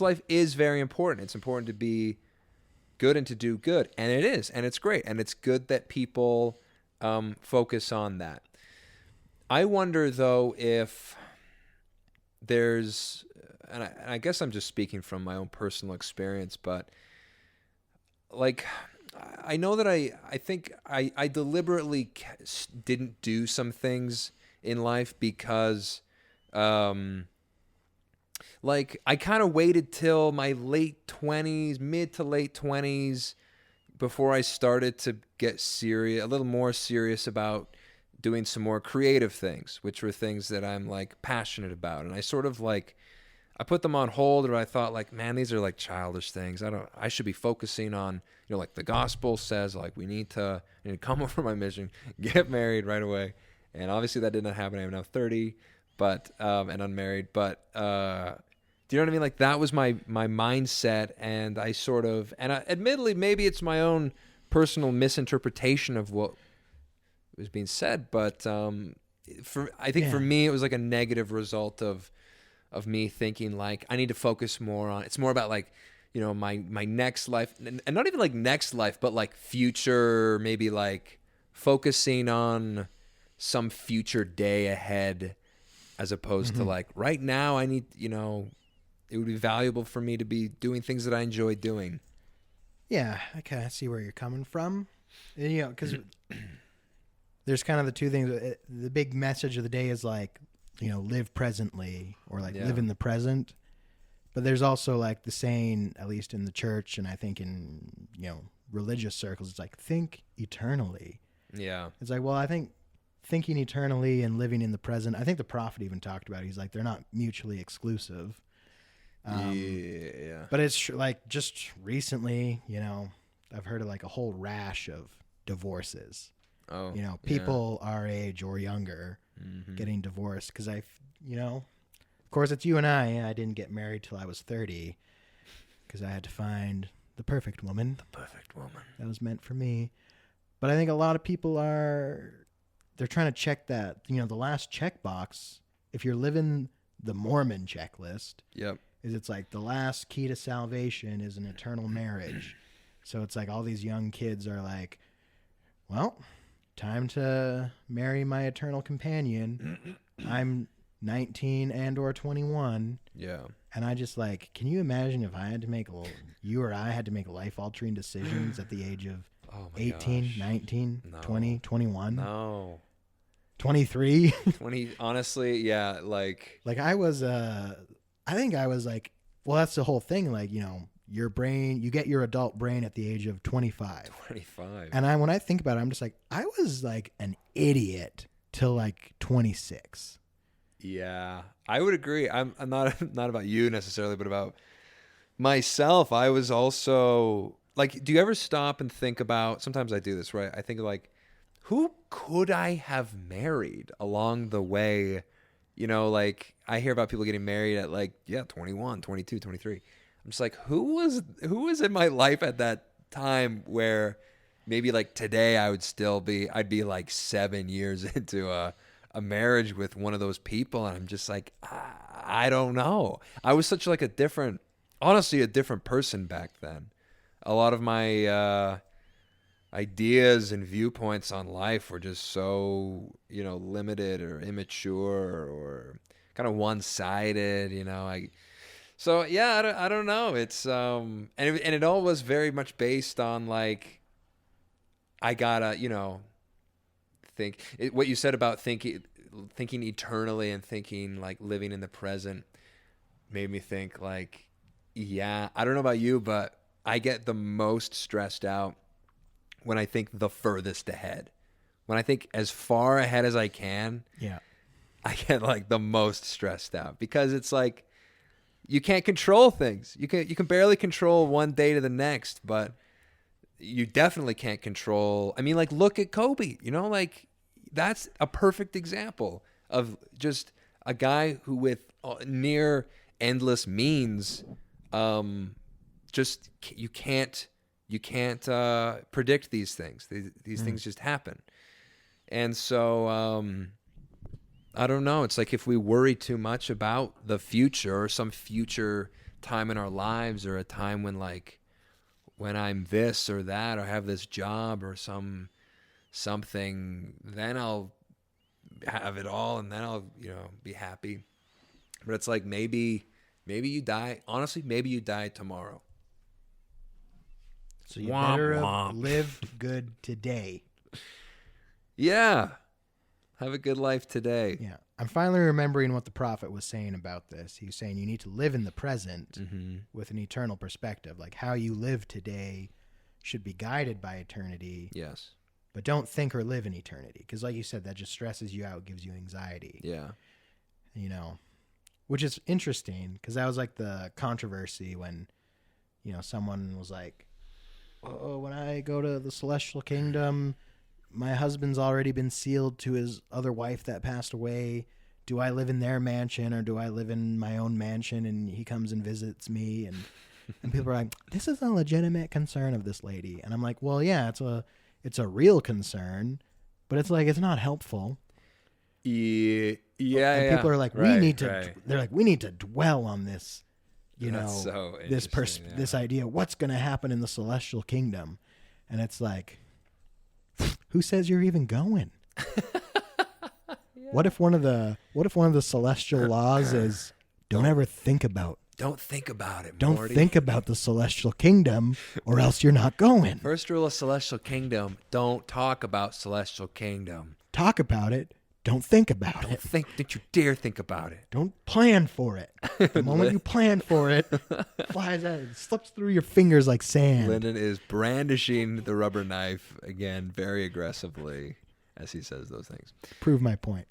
life is very important. It's important to be good and to do good. And it is, and it's great. And it's good that people focus on that. I wonder, though, if there's, and I guess I'm just speaking from my own personal experience, but like, I know that I think I deliberately didn't do some things in life because, like, I kind of waited till my late 20s, mid to late 20s, before I started to get a little more serious about doing some more creative things, which were things that I'm, like, passionate about. And I sort of, like, I put them on hold, or I thought, like, man, these are like childish things. I should be focusing on, like the gospel says, like, I need to come over my mission, get married right away. And obviously that did not happen. I'm now 30, but, and unmarried, but, do you know what I mean? Like, that was my mindset. And I sort of, and admittedly, maybe it's my own personal misinterpretation of what was being said, but, I think for me, it was like a negative result of me thinking, like, I need to focus more on, it's more about, like, my next life, and not even like next life, but like future, maybe like focusing on some future day ahead, as opposed to like right now I need, it would be valuable for me to be doing things that I enjoy doing. Yeah, I kind of see where you're coming from. Because there's kind of the two things. The big message of the day is like, live presently, or like live in the present. But there's also like the saying, at least in the church, and I think in, religious circles, it's like, think eternally. Yeah. It's like, well, I think thinking eternally and living in the present, I think the prophet even talked about it. He's like, they're not mutually exclusive. Yeah. But it's like, just recently, I've heard of like a whole rash of divorces. Oh, people our age or younger getting divorced. Because of course it's you and I didn't get married till I was 30. because I had to find the perfect woman. The perfect woman. That was meant for me. But I think a lot of people they're trying to check that, the last checkbox, if you're living the Mormon checklist, Yep. is it's like the last key to salvation is an eternal marriage. So it's like all these young kids are like, well, time to marry my eternal companion. I'm 19 and or 21. Yeah. And I just like, can you imagine if I had to you or I had to make life-altering decisions at the age of 18, gosh. 19, No. 20, 21, No. 23? 20, honestly, yeah, like Like I think I was like, well, that's the whole thing. Like, your brain, you get your adult brain at the age of 25. 25. And when I think about it, I'm just like, I was like an idiot till like 26. Yeah, I would agree. I'm not not about you necessarily, but about myself. I was also like, do you ever stop and think about, sometimes I do this, right? I think like, who could I have married along the way? Like I hear about people getting married at like, 21, 22, 23. I'm just like, who was in my life at that time where maybe like today I'd be like 7 years into a marriage with one of those people, and I'm just like, I don't know. I was such like a different person back then. A lot of my ideas and viewpoints on life were just so, limited or immature or kind of one-sided, So yeah, I don't know. It's and it all was very much based on like, I gotta, what you said about thinking eternally and thinking like living in the present made me think like, yeah, I don't know about you, but I get the most stressed out when I think the furthest ahead. When I think as far ahead as I can, Yeah. I get like the most stressed out, because it's like you can't control things. You can barely control one day to the next, but you definitely can't control. I mean, like, look at Kobe, like that's a perfect example of just a guy who with near endless means, just you can't predict these things. These things just happen. And so, I don't know. It's like if we worry too much about the future or some future time in our lives, or a time when I'm this or that, or have this job or something, then I'll have it all, and then I'll, be happy. But it's like, maybe you die. Honestly, maybe you die tomorrow. So you better have lived good today. Yeah. Have a good life today. Yeah. I'm finally remembering what the prophet was saying about this. He was saying you need to live in the present with an eternal perspective. Like how you live today should be guided by eternity. Yes. But don't think or live in eternity. Because like you said, that just stresses you out, gives you anxiety. Yeah. Which is interesting, because that was like the controversy when, someone was like, oh, when I go to the celestial kingdom, my husband's already been sealed to his other wife that passed away. Do I live in their mansion, or do I live in my own mansion and he comes and visits me? And people are like, this is a legitimate concern of this lady. And I'm like, well, yeah, it's a real concern, but it's like, it's not helpful. Yeah. And people are like, we need to dwell on this, That's so this idea, what's going to happen in the celestial kingdom. And it's like, who says you're even going? What if one of the celestial laws is don't ever think about Don't think about it, Don't Morty. think about the celestial kingdom, or else you're not going. First rule of celestial kingdom, don't talk about celestial kingdom. Talk about it. Don't think about it. Don't you dare think about it. Don't plan for it. The moment you plan for it, flies out, it slips through your fingers like sand. Lyndon is brandishing the rubber knife again very aggressively as he says those things. Prove my point.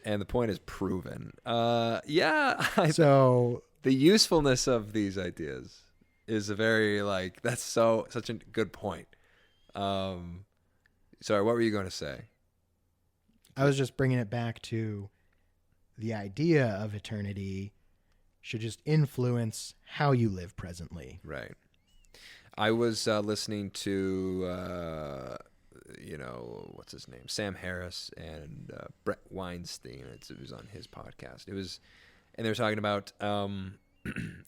And the point is proven. So the usefulness of these ideas is a very that's such a good point. Sorry, what were you going to say? I was just bringing it back to the idea of eternity should just influence how you live presently. Right. I was listening to, what's his name? Sam Harris and Brett Weinstein. It was on his podcast. And they were talking about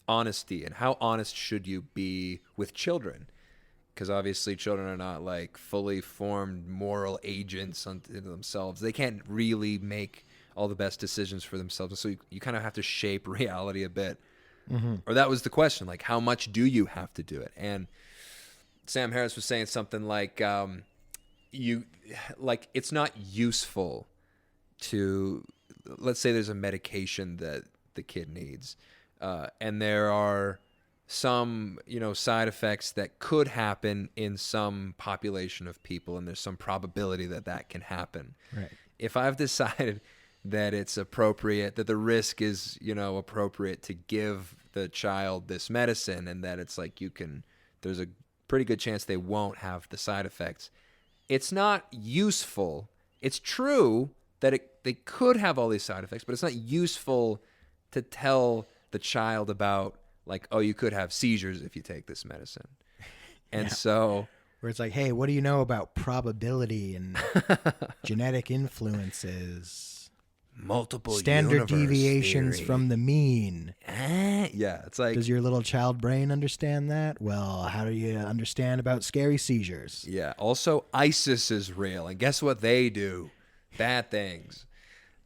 honesty and how honest should you be with children. Because obviously children are not like fully formed moral agents unto themselves. They can't really make all the best decisions for themselves. So you kind of have to shape reality a bit. Mm-hmm. Or that was the question, like, how much do you have to do it? And Sam Harris was saying something like, it's not useful to, let's say there's a medication that the kid needs, and there are some, side effects that could happen in some population of people, and there's some probability that can happen. Right. If I've decided that it's appropriate, that the risk is, appropriate to give the child this medicine, and that it's like there's a pretty good chance they won't have the side effects. It's not useful. It's true that they could have all these side effects, but it's not useful to tell the child about, like, oh, you could have seizures if you take this medicine. And so... Where it's like, hey, what do you know about probability and genetic influences? Multiple standard universe deviations theory. From the mean. Yeah, it's like... Does your little child brain understand that? Well, how do you understand about scary seizures? Yeah, also ISIS is real, and guess what they do? Bad things.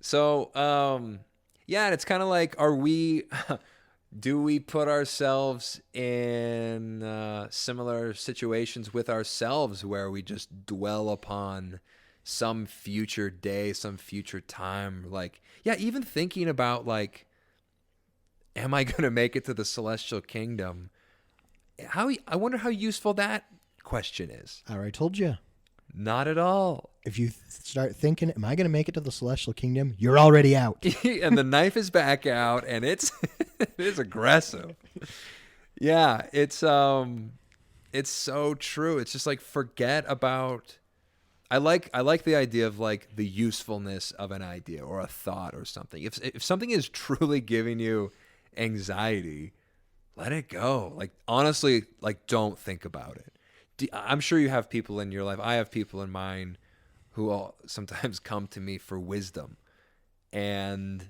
So, and it's kind of like, do we put ourselves in similar situations with ourselves where we just dwell upon some future day, some future time? Like, even thinking about, like, am I going to make it to the celestial kingdom? I wonder how useful that question is. I already told you. Not at all. If you start thinking, am I going to make it to the celestial kingdom? You're already out. And the knife is back out, and it is aggressive. Yeah, it's so true. It's just like, forget about... I like the idea of, like, the usefulness of an idea or a thought or something. If something is truly giving you anxiety, let it go. Like, honestly, like, don't think about it. I'm sure you have people in your life. I have people in mine who all sometimes come to me for wisdom, and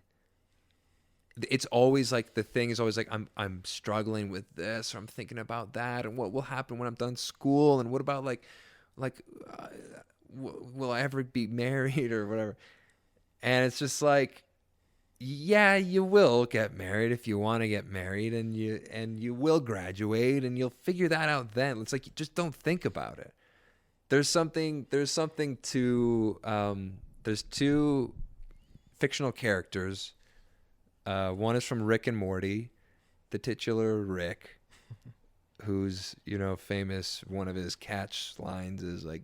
it's always like, the thing is always like, I'm struggling with this, or I'm thinking about that, and what will happen when I'm done school, and what about will I ever be married or whatever? And it's just like, yeah, you will get married if you want to get married, and you will graduate, and you'll figure that out then. It's like, you just don't think about it. There's something to there's two fictional characters. One is from Rick and Morty, the titular Rick, who's, famous. One of his catch lines is like,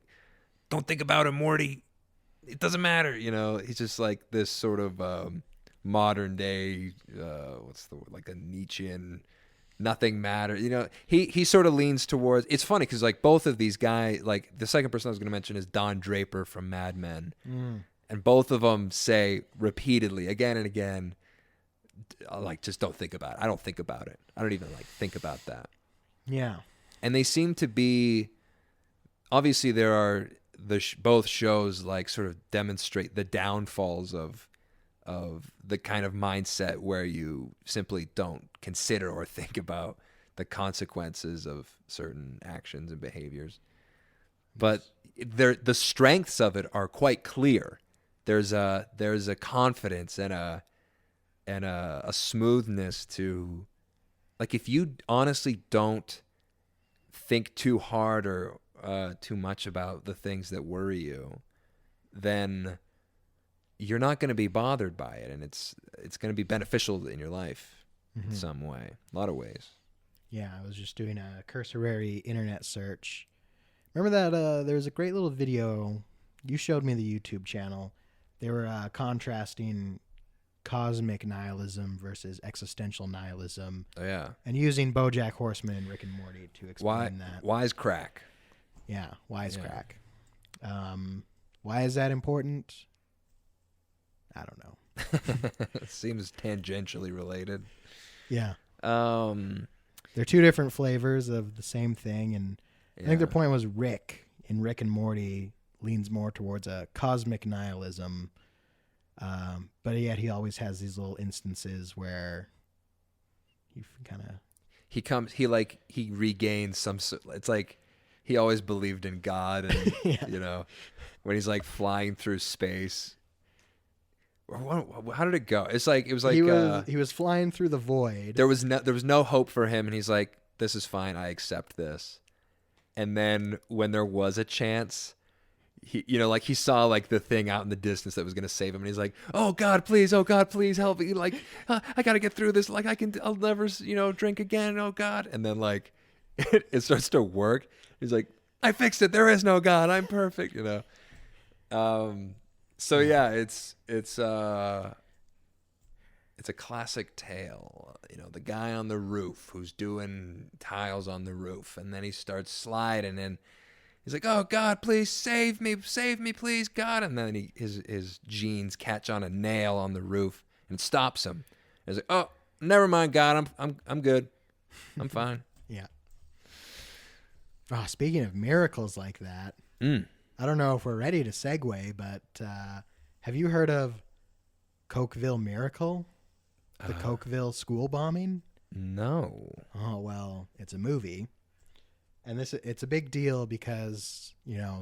"Don't think about it, Morty. It doesn't matter." He's just like this sort of modern day, like a Nietzschean, nothing matters. He sort of leans towards. It's funny because, like, both of these guys, like, the second person I was going to mention is Don Draper from Mad Men, and both of them say repeatedly, again and again, like, just don't think about it. I don't think about it. I don't even, like, think about that. Yeah. And they seem to be, obviously there are both shows, like, sort of demonstrate the downfalls of the kind of mindset where you simply don't consider or think about the consequences of certain actions and behaviors. But the strengths of it are quite clear. There's a confidence and a smoothness to, like, if you honestly don't think too hard or too much about the things that worry you, then you're not going to be bothered by it, and it's going to be beneficial in your life in some way, a lot of ways. Yeah, I was just doing a cursory internet search. Remember that there was a great little video, you showed me the YouTube channel. They were contrasting cosmic nihilism versus existential nihilism. Oh, yeah. And using BoJack Horseman and Rick and Morty to explain that. Wisecrack. Yeah, wisecrack. Yeah. Why is that important? I don't know. Seems tangentially related. Yeah. Um, They're two different flavors of the same thing, and I think their yeah. point was Rick in Rick and Morty leans more towards a cosmic nihilism, but yet he always has these little instances where he kind of he regains it's like he always believed in God, and yeah. when he's like flying through space. How did it go? It was like He was flying through the void. there was no hope for him, and he's like, this is fine, I accept this. And then when there was a chance, he like he saw like the thing out in the distance that was going to save him, and he's like, oh God please help me, like I got to get through this, like I'll never drink again, oh God. And then like it starts to work. He's like, I fixed it, there is no God, I'm perfect. So yeah, it's a classic tale. The guy on the roof who's doing tiles on the roof, and then he starts sliding, and he's like, "Oh God, please save me, please, God!" And then his jeans catch on a nail on the roof, and it stops him. And he's like, "Oh, never mind, God, I'm good, I'm fine." Yeah. Oh, speaking of miracles like that, I don't know if we're ready to segue, but have you heard of Cokeville Miracle? The Cokeville school bombing? No. Oh, well, it's a movie. And it's a big deal because,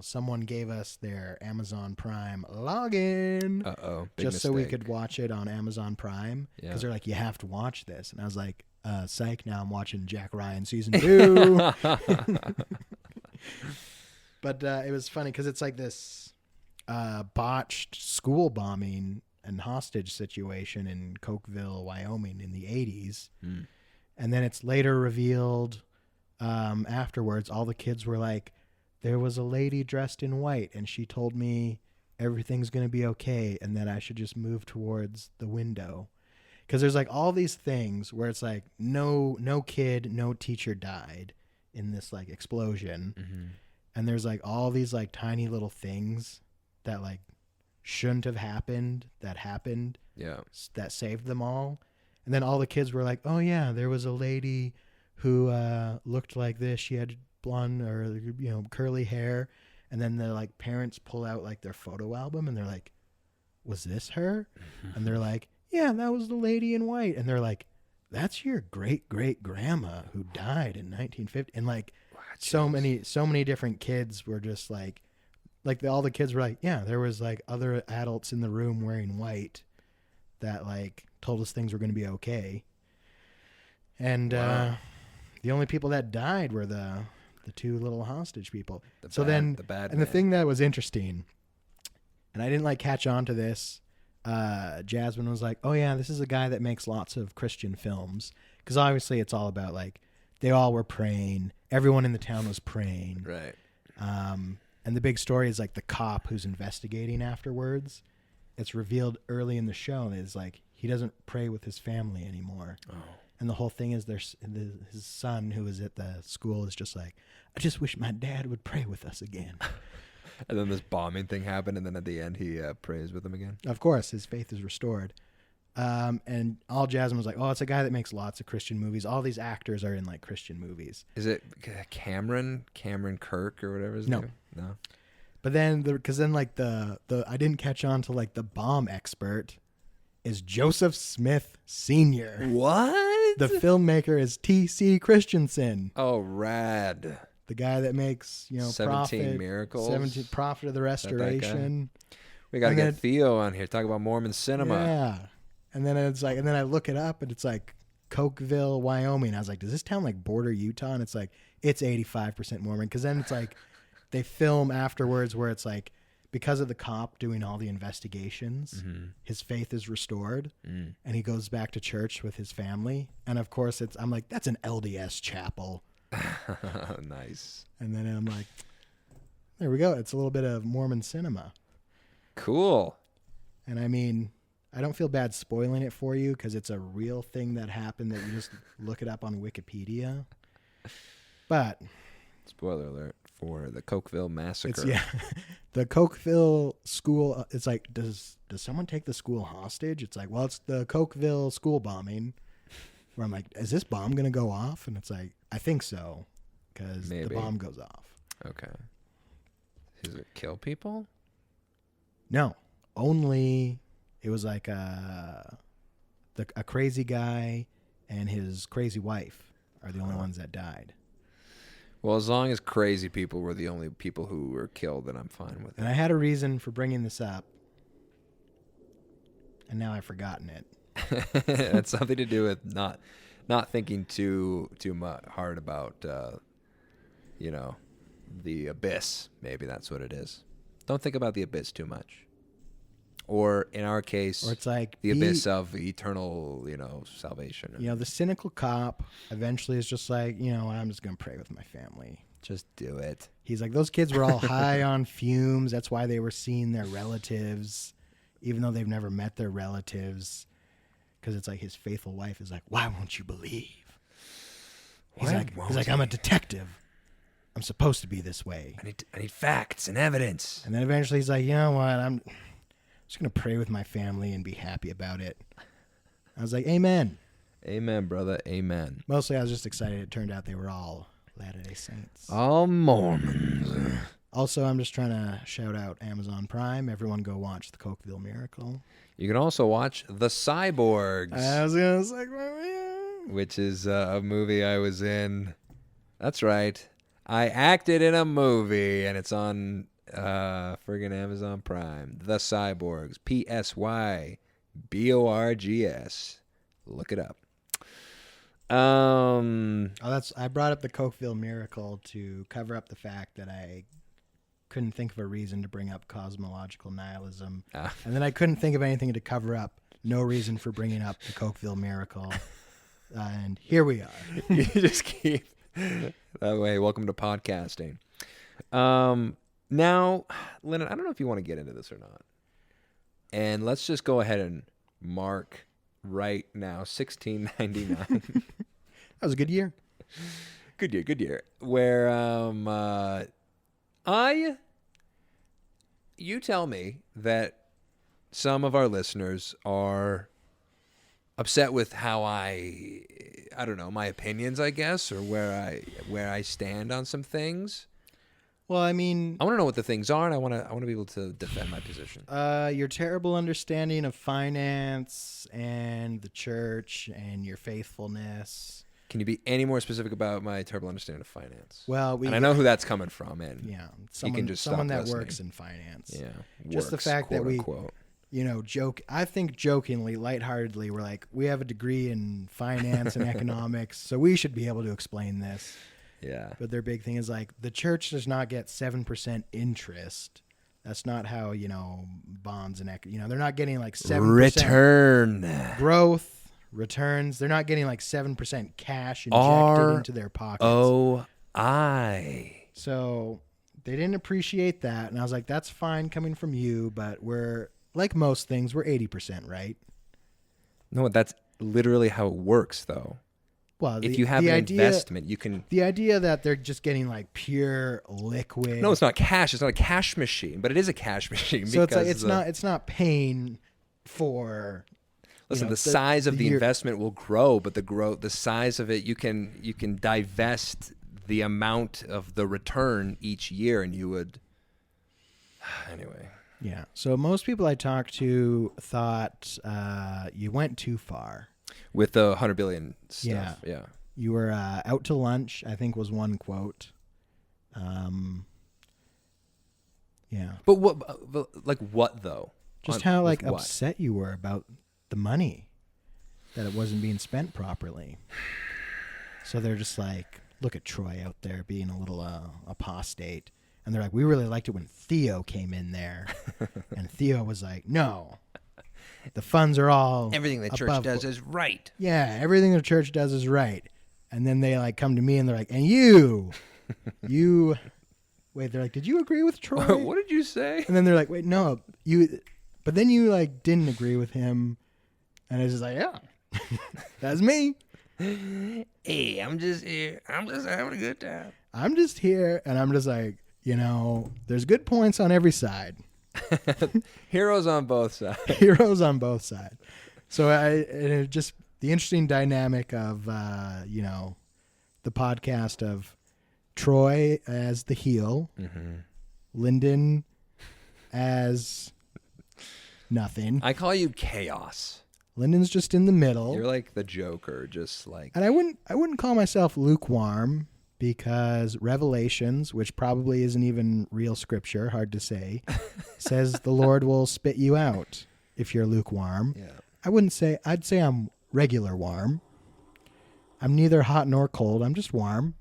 someone gave us their Amazon Prime login. Just so we could watch it on Amazon Prime. Because they're like, you have to watch this. And I was like, psych, now I'm watching Jack Ryan season 2. But it was funny because it's like this botched school bombing and hostage situation in Cokeville, Wyoming in the 80s. And then it's later revealed afterwards, all the kids were like, there was a lady dressed in white and she told me everything's going to be okay and that I should just move towards the window. Because there's like all these things where it's like no kid, no teacher died in this like explosion. Mm-hmm. And there's like all these like tiny little things that like shouldn't have happened that happened. Yeah. That saved them all. And then all the kids were like, oh yeah, there was a lady who looked like this. She had blonde or curly hair. And then the like parents pull out like their photo album and they're like, was this her? And they're like, yeah, that was the lady in white. And they're like, that's your great great grandma who died in 1950. And like so many different kids were just like all the kids were like, yeah, there was like other adults in the room wearing white that like told us things were going to be okay. And the only people that died were the two little hostage people. The thing that was interesting, and I didn't like catch on to this, Jasmine was like, oh yeah, this is a guy that makes lots of Christian films. Because obviously it's all about like, they all were praying. Everyone in the town was praying. Right. And the big story is like the cop who's investigating afterwards. It's revealed early in the show that it's like he doesn't pray with his family anymore. Oh. And the whole thing is his son who was at the school is just like, I just wish my dad would pray with us again. And then this bombing thing happened, and then at the end he prays with him again. Of course, his faith is restored. And all Jasmine was like, oh, it's a guy that makes lots of Christian movies. All these actors are in like Christian movies. Is it Cameron Kirk or whatever his name? No. But then, because then like the I didn't catch on to like the bomb expert is Joseph Smith Sr. What? The filmmaker is T.C. Christensen. Oh, rad. The guy that makes 17 Miracles, Prophet of the Restoration. We got to get Theo on here. Talk about Mormon cinema. Yeah. And then it's like, and then I look it up and it's like Cokeville, Wyoming. I was like, does this town like border Utah? And it's like, it's 85% Mormon. Because then it's like, they film afterwards where it's like, because of the cop doing all the investigations, his faith is restored and he goes back to church with his family. And of course I'm like, that's an LDS chapel. Nice. And then I'm like, there we go. It's a little bit of Mormon cinema. Cool. And I mean, I don't feel bad spoiling it for you because it's a real thing that happened that you just look it up on Wikipedia. But spoiler alert for the Cokeville massacre. The Cokeville school. It's like, does someone take the school hostage? It's like, well, it's the Cokeville school bombing. where I'm like, is this bomb going to go off? And it's like, I think so, because the Maybe. bomb goes off. Okay. Does it kill people? No, only it was like a crazy guy and his crazy wife are the only ones that died. Well, as long as crazy people were the only people who were killed, then I'm fine with it. And I had a reason for bringing this up, and now I've forgotten it. It's something to do with not thinking too much hard about, the abyss. Maybe that's what it is. Don't think about the abyss too much. Or in our case, Or it's like the abyss of eternal, salvation. The cynical cop eventually is just like, I'm just going to pray with my family. Just do it. He's like, those kids were all high on fumes. That's why they were seeing their relatives, even though they've never met their relatives. Because it's like his faithful wife is like, why won't you believe? He's like, I'm a detective. I'm supposed to be this way. I need facts and evidence. And then eventually he's like, you know what? I'm just going to pray with my family and be happy about it. I was like, amen. Amen, brother. Amen. Mostly I was just excited. It turned out they were all Latter-day Saints. All Mormons. Also, I'm just trying to shout out Amazon Prime. Everyone go watch The Cokeville Miracle. You can also watch The Cyborgs. I was going to say, which is a movie I was in. That's right. I acted in a movie, and it's on friggin' Amazon Prime. The Cyborgs. Pyborgs. Look it up. I brought up The Cokeville Miracle to cover up the fact that I couldn't think of a reason to bring up cosmological nihilism. And then I couldn't think of anything to cover up. No reason for bringing up The Cokeville Miracle. And here we are. You just keep... That way, welcome to podcasting. Now, Lyndon, I don't know if you want to get into this or not. And let's just go ahead and mark right now, 1699. That was a good year. Good year. Where you tell me that some of our listeners are upset with how I don't know, my opinions, I guess, or where I stand on some things. Well, I mean, I want to know what the things are, and I want to be able to defend my position. Your terrible understanding of finance and the church and your faithfulness. Can you be any more specific about my terrible understanding of finance? Well, and I know who that's coming from, and someone that works in finance. Yeah, just the fact that we, joke. I think jokingly, lightheartedly, we're like, we have a degree in finance and economics, so we should be able to explain this. Yeah. But their big thing is like, the church does not get 7% interest. That's not how, bonds and they're not getting like 7% return growth. Returns. They're not getting like 7% cash injected into their pockets. So they didn't appreciate that. And I was like, that's fine coming from you, but we're, like most things, we're 80%, right? No, that's literally how it works, though. Well, if you have an investment, you can... The idea that they're just getting like pure liquid... No, it's not cash. It's not a cash machine, but it is a cash machine. So it's like it's not paying for... Listen, the size of the investment will grow, but the size of it, you can divest the amount of the return each year, and you would... Anyway. Yeah. So most people I talked to thought you went too far. With the 100 billion stuff. Yeah. You were out to lunch, I think was one quote. Yeah. But what though? Just how upset you were about the money, that it wasn't being spent properly. So they're just like, look at Troy out there being a little apostate. And they're like, we really liked it when Theo came in there. And Theo was like, no, the funds are all... Everything the church does is right. Yeah, everything the church does is right. And then they like come to me and they're like, and you... Wait, they're like, did you agree with Troy? What did you say? And then they're like, wait, no, you... But then you like didn't agree with him. And it's just like, yeah, that's me. Hey, I'm just here. I'm just having a good time. I'm just here, and I'm just like, there's good points on every side. Heroes on both sides. Heroes on both sides. So it just the interesting dynamic of the podcast of Troy as the heel, Lyndon as nothing. I call you chaos. Lyndon's just in the middle. You're like the Joker, just like. And I wouldn't call myself lukewarm, because Revelations, which probably isn't even real scripture, hard to say, says the Lord will spit you out if you're lukewarm. Yeah. I'd say I'm regular warm. I'm neither hot nor cold. I'm just warm.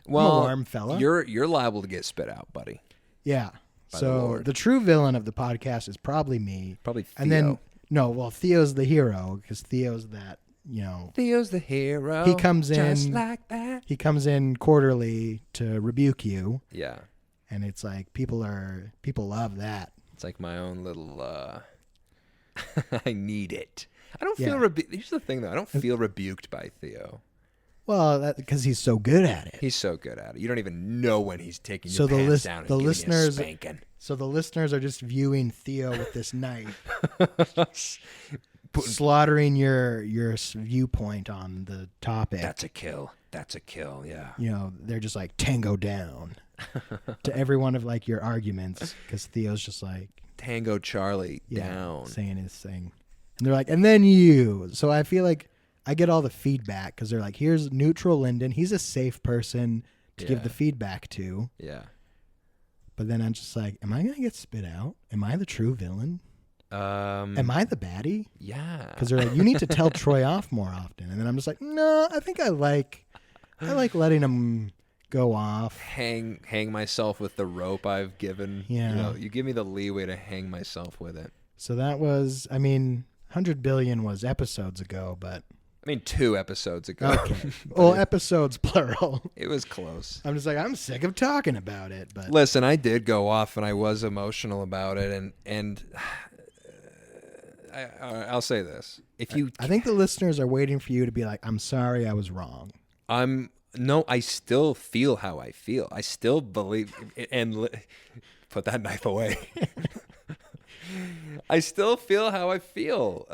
Well, I'm a warm fella. You're liable to get spit out, buddy. Yeah. By the So Lord. the true villain of the podcast is probably me. Probably Theo. And then Theo's the hero, because Theo's that, Theo's the hero. He comes just in like that. He comes in quarterly to rebuke you, Yeah. and it's like people love that. It's like my own little. I need it. I don't Yeah. feel rebuked. Here's the thing, though. I don't feel rebuked by Theo. Well, because he's so good at it. He's so good at it. You don't even know when he's taking So your the pants lis- down and the giving you a listeners- spanking. So the listeners are just viewing Theo with this knife, slaughtering your viewpoint on the topic. That's a kill. That's a kill. Yeah. They're just like tango down to every one of like your arguments, because Theo's just like Tango Charlie down. saying his thing, and they're like, and then you. So I feel like I get all the feedback, because they're like, here's neutral Lyndon. He's a safe person to give the feedback to. Yeah. But then I'm just like, am I gonna get spit out? Am I the true villain? Am I the baddie? Yeah. Because they're like, you need to tell Troy off more often. And then I'm just like, no, I think I like letting him go off. Hang myself with the rope I've given. Yeah. You give me the leeway to hang myself with it. So that was, 100 billion was episodes ago, but 2 episodes ago. okay. Well, episodes plural. It was close. I'm just like, I'm sick of talking about it. But Listen, I did go off and I was emotional about it, and I'll say this: I think the listeners are waiting for you to be like, I'm sorry, I was wrong. I still feel how I feel. I still believe, and put that knife away. I still feel how I feel.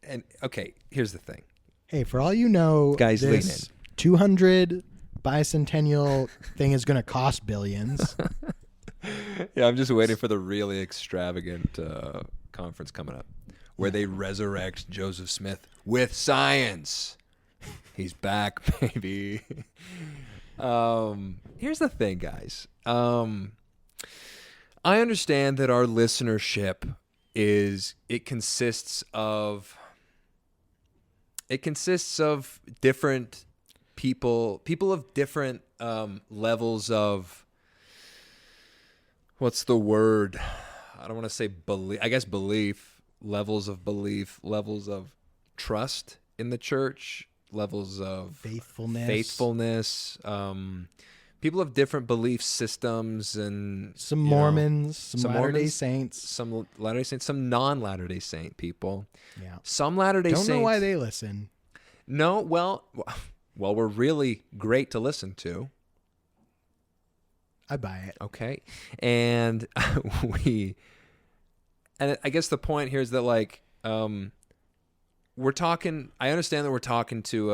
And okay, here's the thing. Hey, for all you know, Guys, lean this 200 bicentennial thing is going to cost billions. Yeah, I'm just waiting for the really extravagant conference coming up where they resurrect Joseph Smith with science. He's back, baby. Here's the thing, guys. I understand that our listenership consists of different people of different levels of, what's the word? I don't want to say belief. I guess belief, levels of trust in the church, levels of faithfulness. People of different belief systems, and some Mormons, some Latter-day Mormons, Saints, some Latter-day Saints, some non-Latter-day Saint people. Yeah. Some Latter-day Saints. Don't know why they listen. No, well, we're really great to listen to. I buy it. Okay. And and I guess the point here is that, like, we're talking, I understand that we're talking to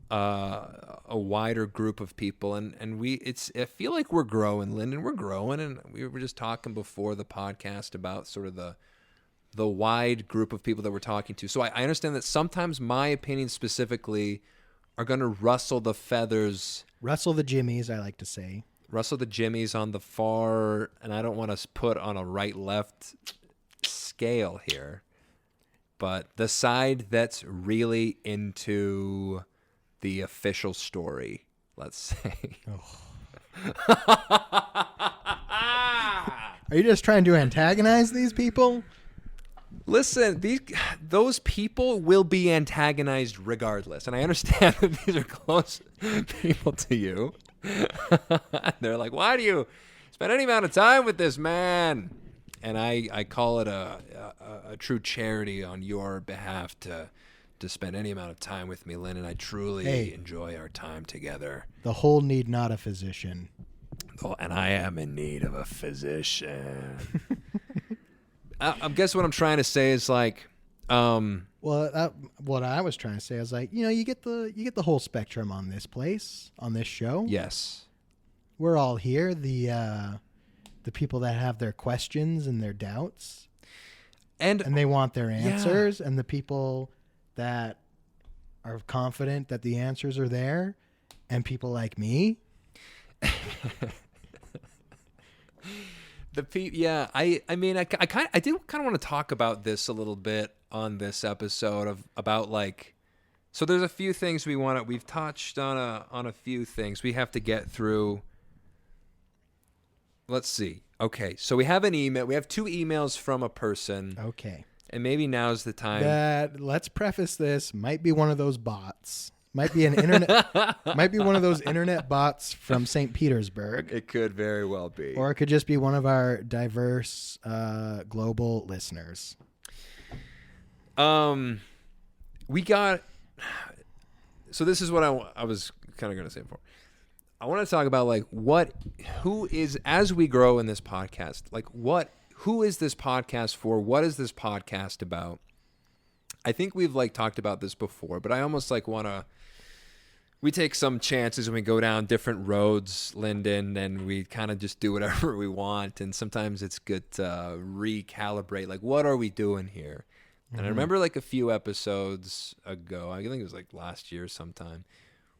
a wider group of people, and I feel like we're growing, Lyndon, we're growing, and we were just talking before the podcast about sort of the wide group of people that we're talking to. So I understand that sometimes my opinions specifically are going to rustle the feathers. Rustle the jimmies, I like to say. Rustle the jimmies on the far, and I don't want to put on a right-left scale here, but the side that's really into the official story, let's say. Are you just trying to antagonize these people? Listen, those people will be antagonized regardless, and I understand that these are close people to you. They're like, why do you spend any amount of time with this man? And I call it a true charity on your behalf to spend any amount of time with me, Lynn, and I truly enjoy our time together. The whole need not a physician. Oh, and I am in need of a physician. I guess what I'm trying to say is, like, Well, what I was trying to say, I was like, you get the whole spectrum on this place, on this show. Yes. We're all here. The people that have their questions and their doubts, and they want their answers, and the people that are confident that the answers are there, and people like me. I mean, I do kind of want to talk about this a little bit on this episode about like, so there's a few things we've touched on a few things we have to get through. Let's see. Okay, so we have an email. We have 2 emails from a person. Okay. And maybe now's the time. Let's preface this. Might be one of those bots. Might be might be one of those internet bots from St. Petersburg. It could very well be. Or it could just be one of our diverse global listeners. We got. So this is what I was kind of going to say before. I want to talk about like who is, as we grow in this podcast, like who is this podcast for? What is this podcast about? I think we've like talked about this before, but I almost like we take some chances and we go down different roads, Lyndon, and we kind of just do whatever we want. And sometimes it's good to recalibrate, like, what are we doing here? And I remember like a few episodes ago, I think it was like last year sometime,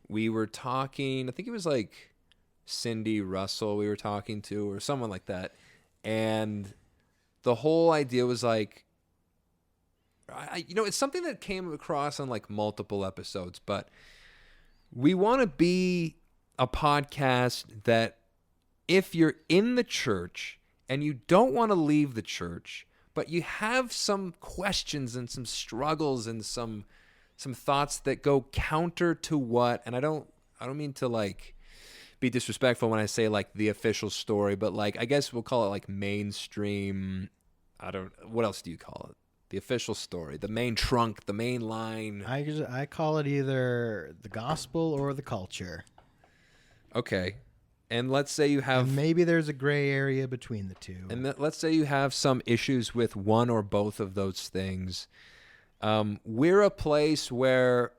we were talking, I think it was like Cindy Russell we were talking to or someone like that. And the whole idea was like, it's something that came across on like multiple episodes, but we want to be a podcast that if you're in the church and you don't want to leave the church, but you have some questions and some struggles and some thoughts that go counter to what, and I don't mean to like be disrespectful when I say like the official story, but like I guess we'll call it like mainstream. What else do you call it? The official story, the main trunk, the main line. I call it either the gospel or the culture. Okay. And let's say you have... And maybe there's a gray area between the two. And let's say you have some issues with one or both of those things. We're a place where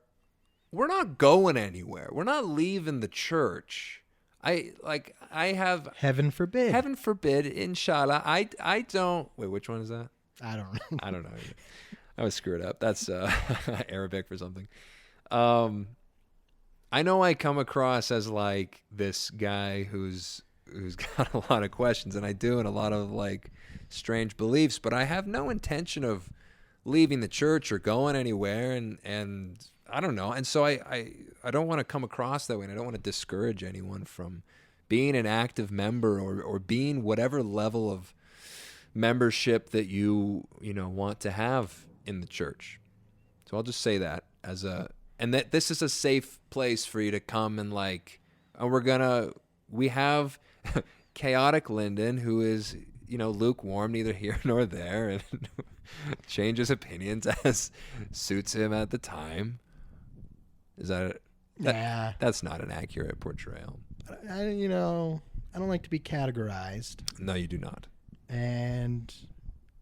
we're not going anywhere. We're not leaving the church. I have... Heaven forbid. Heaven forbid, inshallah. I don't... Wait, which one is that? I don't know. I don't know either. I would screw it up. That's Arabic for something. I know I come across as like this guy who's got a lot of questions, and I do, and a lot of like strange beliefs, but I have no intention of leaving the church or going anywhere, and I don't know. And so I don't want to come across that way, and I don't want to discourage anyone from being an active member or being whatever level of membership that you want to have in the church. So I'll just say that and that this is a safe place for you to come and like, and we have chaotic Lyndon, who is, lukewarm, neither here nor there, and changes opinions as suits him at the time. Is that yeah? That's not an accurate portrayal. I don't like to be categorized. No, you do not. And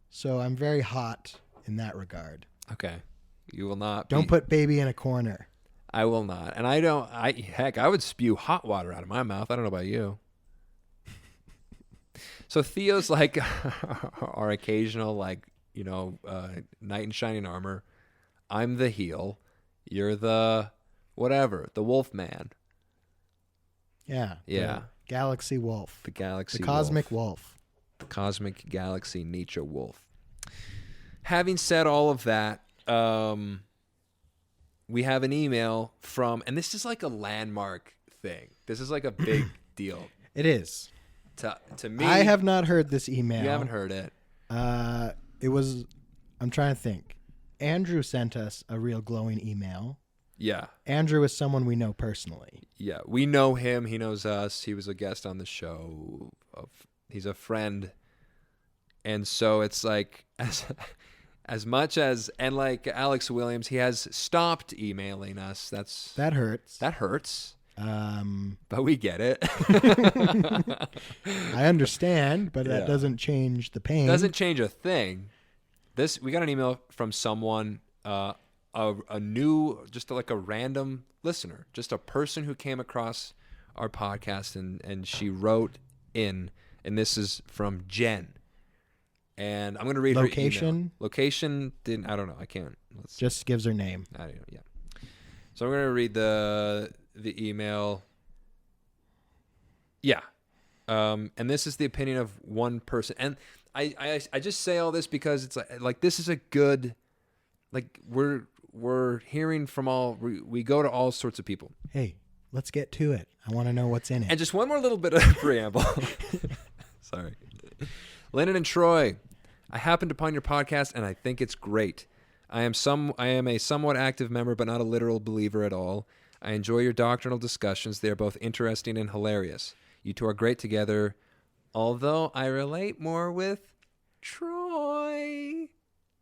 so I'm very hot in that regard. Okay. You will not. Don't put baby in a corner. I will not. And I would spew hot water out of my mouth. I don't know about you. So Theo's like our occasional, like, knight in shining armor. I'm the heel. You're the whatever, the wolf man. Yeah. Yeah. The galaxy wolf. The galaxy The cosmic wolf. The cosmic galaxy Nietzsche wolf. Having said all of that, we have an email from, and this is like a landmark thing. This is like a big deal. It is. To me. I have not heard this email. You haven't heard it. I'm trying to think. Andrew sent us a real glowing email. Yeah. Andrew is someone we know personally. Yeah. We know him. He knows us. He was a guest on the show. He's a friend. And so it's like, as much as, and like Alex Williams, he has stopped emailing us. That hurts. That hurts. But we get it. I understand, but that doesn't change the pain. Doesn't change a thing. We got an email from someone a new, just like a random listener, just a person who came across our podcast, and she wrote in, and this is from Jen. And I'm going to read her email. Location, I don't know. I can't. Just gives her name. Yeah. So I'm going to read the email. Yeah. And this is the opinion of one person. And I just say all this because it's like this is a good, like we're hearing from we go to all sorts of people. Hey, let's get to it. I want to know what's in it. And just one more little bit of preamble. Sorry. Lyndon and Troy, I happened upon your podcast and I think it's great. I am a somewhat active member, but not a literal believer at all. I enjoy your doctrinal discussions. They are both interesting and hilarious. You two are great together, although I relate more with Troy.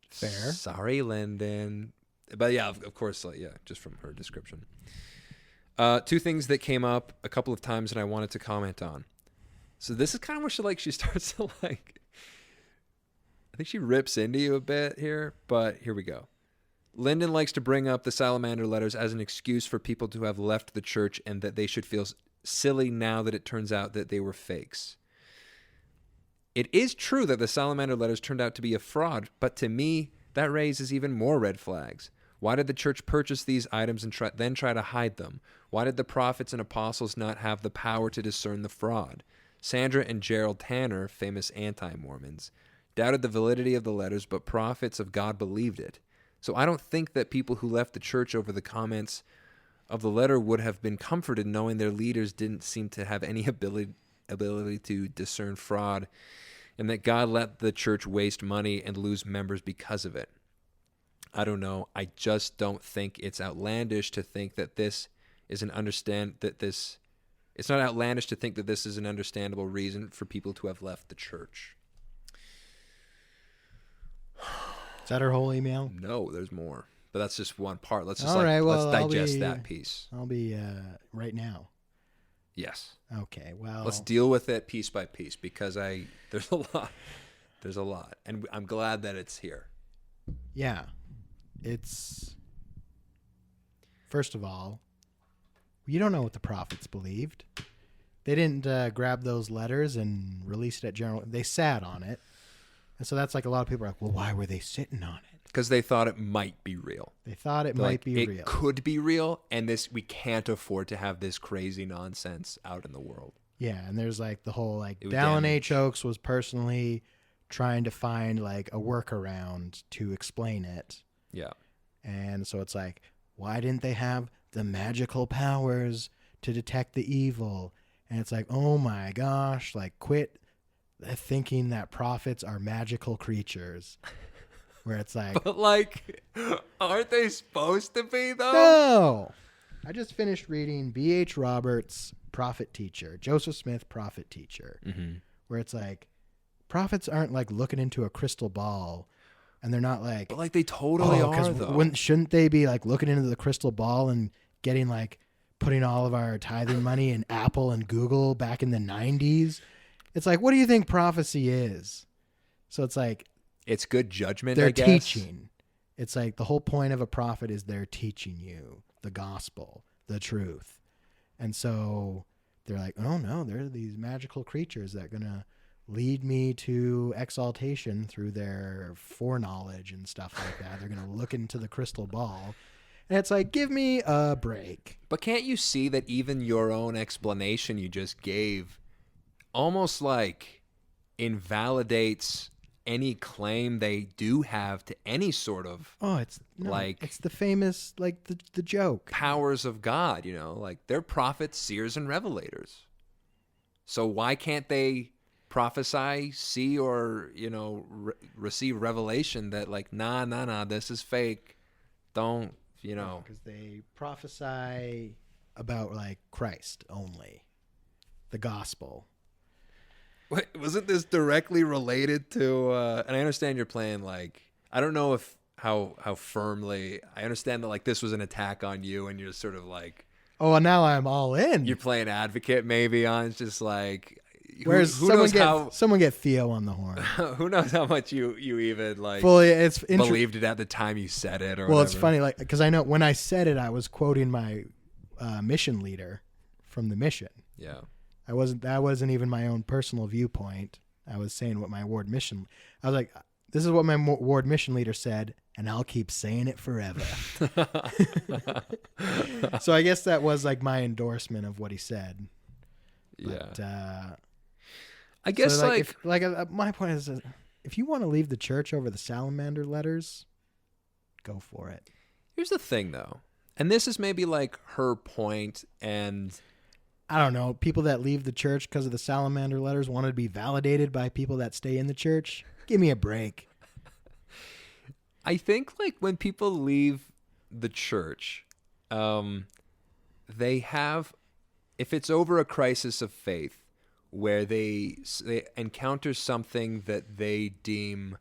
Fair. Sorry, Lyndon. But yeah, of course, just from her description. Two things that came up a couple of times and I wanted to comment on. So this is kind of where she starts to I think she rips into you a bit here, but here we go. Lyndon likes to bring up the salamander letters as an excuse for people to have left the church and that they should feel silly now that it turns out that they were fakes. It is true that the salamander letters turned out to be a fraud, but to me, that raises even more red flags. Why did the church purchase these items and then try to hide them? Why did the prophets and apostles not have the power to discern the fraud? Sandra and Gerald Tanner, famous anti-Mormons, doubted the validity of the letters, but prophets of God believed it. So I don't think that people who left the church over the comments of the letter would have been comforted knowing their leaders didn't seem to have any ability to discern fraud, and that God let the church waste money and lose members because of it. I don't know. I just don't think it's outlandish to think that this is it's not outlandish to think that this is an understandable reason for people to have left the church. Is that her whole email? No, there's more. But that's just one part. Let's just let's digest that piece. I'll be right now. Yes. Okay, well. Let's deal with it piece by piece because there's a lot. There's a lot. And I'm glad that it's here. Yeah. First of all, you don't know what the prophets believed. They didn't grab those letters and release it at general. They sat on it. And so that's like a lot of people are like, well, why were they sitting on it? Because they thought it might be real. They thought it might be real. It could be real, and we can't afford to have this crazy nonsense out in the world. Yeah, and there's like the whole Dallin H. Oaks was personally trying to find like a workaround to explain it. Yeah. And so it's like, why didn't they have the magical powers to detect the evil? And it's like, oh my gosh, like quit thinking that prophets are magical creatures. Where it's like... But aren't they supposed to be though? No! I just finished reading B.H. Roberts' Prophet Teacher, Joseph Smith, Prophet Teacher. Mm-hmm. Where it's like, prophets aren't like looking into a crystal ball and they're not like... But they totally are though. Shouldn't they be like looking into the crystal ball and getting putting all of our tithing money in Apple and Google back in the 90s? It's like, what do you think prophecy is? So it's like... It's good judgment, they're I guess. Teaching. It's like the whole point of a prophet is they're teaching you the gospel, the truth. And so they're like, oh no, they're these magical creatures that are going to lead me to exaltation through their foreknowledge and stuff like that. They're going to look into the crystal ball. And it's like, give me a break. But can't you see that even your own explanation you just gave almost invalidates any claim they do have to any sort of it's the famous the joke powers of God, they're prophets, seers, and revelators. So why can't they prophesy, see, or receive revelation that nah, this is fake, don't because they prophesy about Christ only, the gospel. Wait, wasn't this directly related to? And I understand you're playing I don't know how firmly I understand that this was an attack on you, and you're sort of oh, now I'm all in. You're playing advocate maybe on it's just Whereas who knows how someone get Theo on the horn. who knows how much you even like Fully, it's believed it at the time you said it or well, whatever. it's funny, like, because I know when I said it, I was quoting my mission leader from the mission. Yeah. That wasn't even my own personal viewpoint. I was saying what my ward mission. I was like, this is what my ward mission leader said, and I'll keep saying it forever. So I guess that was like my endorsement of what he said. But, I guess so my point is, if you want to leave the church over the salamander letters, go for it. Here's the thing, though, and this is maybe like her point, and I don't know, people that leave the church because of the salamander letters want to be validated by people that stay in the church. Give me a break. I think like when people leave the church, they have, if it's over a crisis of faith where they encounter something that they deem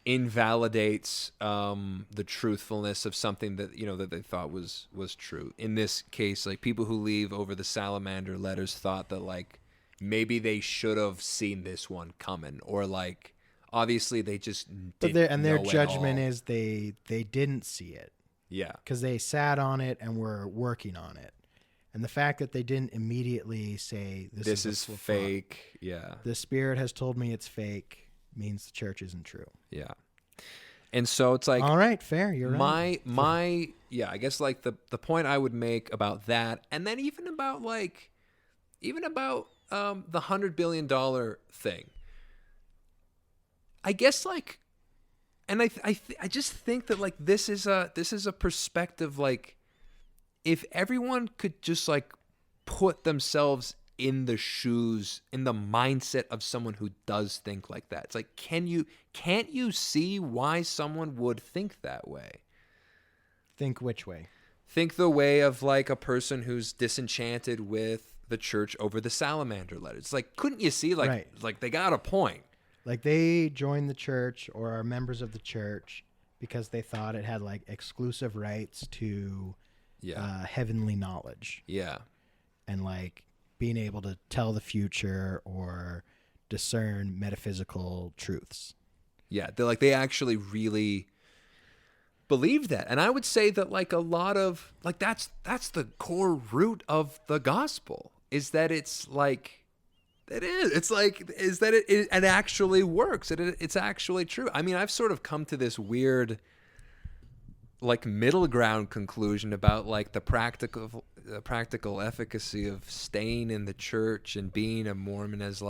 invalidates the truthfulness of something that that they thought was true. In this case, like people who leave over the salamander letters thought that like maybe they should have seen this one coming, or like obviously they just didn't their know judgment at all. is they didn't see it. Yeah. Because they sat on it and were working on it. And the fact that they didn't immediately say, this is fake. Yeah. The Spirit has told me it's fake, means the church isn't true. Yeah. And so it's like, all right, fair. You're right. Yeah, I guess like the point I would make about that, and then even about the $100 billion thing. I guess like, and I just think that like this is a perspective, like if everyone could just like put themselves in the shoes, in the mindset of someone who does think like that. It's like, can't you see why someone would think that way? Think which way? Think the way of like a person who's disenchanted with the church over the salamander letters. It's like, couldn't you see like, right. Like they got a point. Like they joined the church or are members of the church because they thought it had like exclusive rights to heavenly knowledge. Yeah. And like being able to tell the future or discern metaphysical truths. Yeah. They actually really believe that. And I would say that like a lot of like, that's the core root of the gospel, is that it's like, it is. It's like, is that it actually works. It's actually true. I mean, I've sort of come to this weird, like middle ground conclusion about like the practical efficacy of staying in the church and being a Mormon and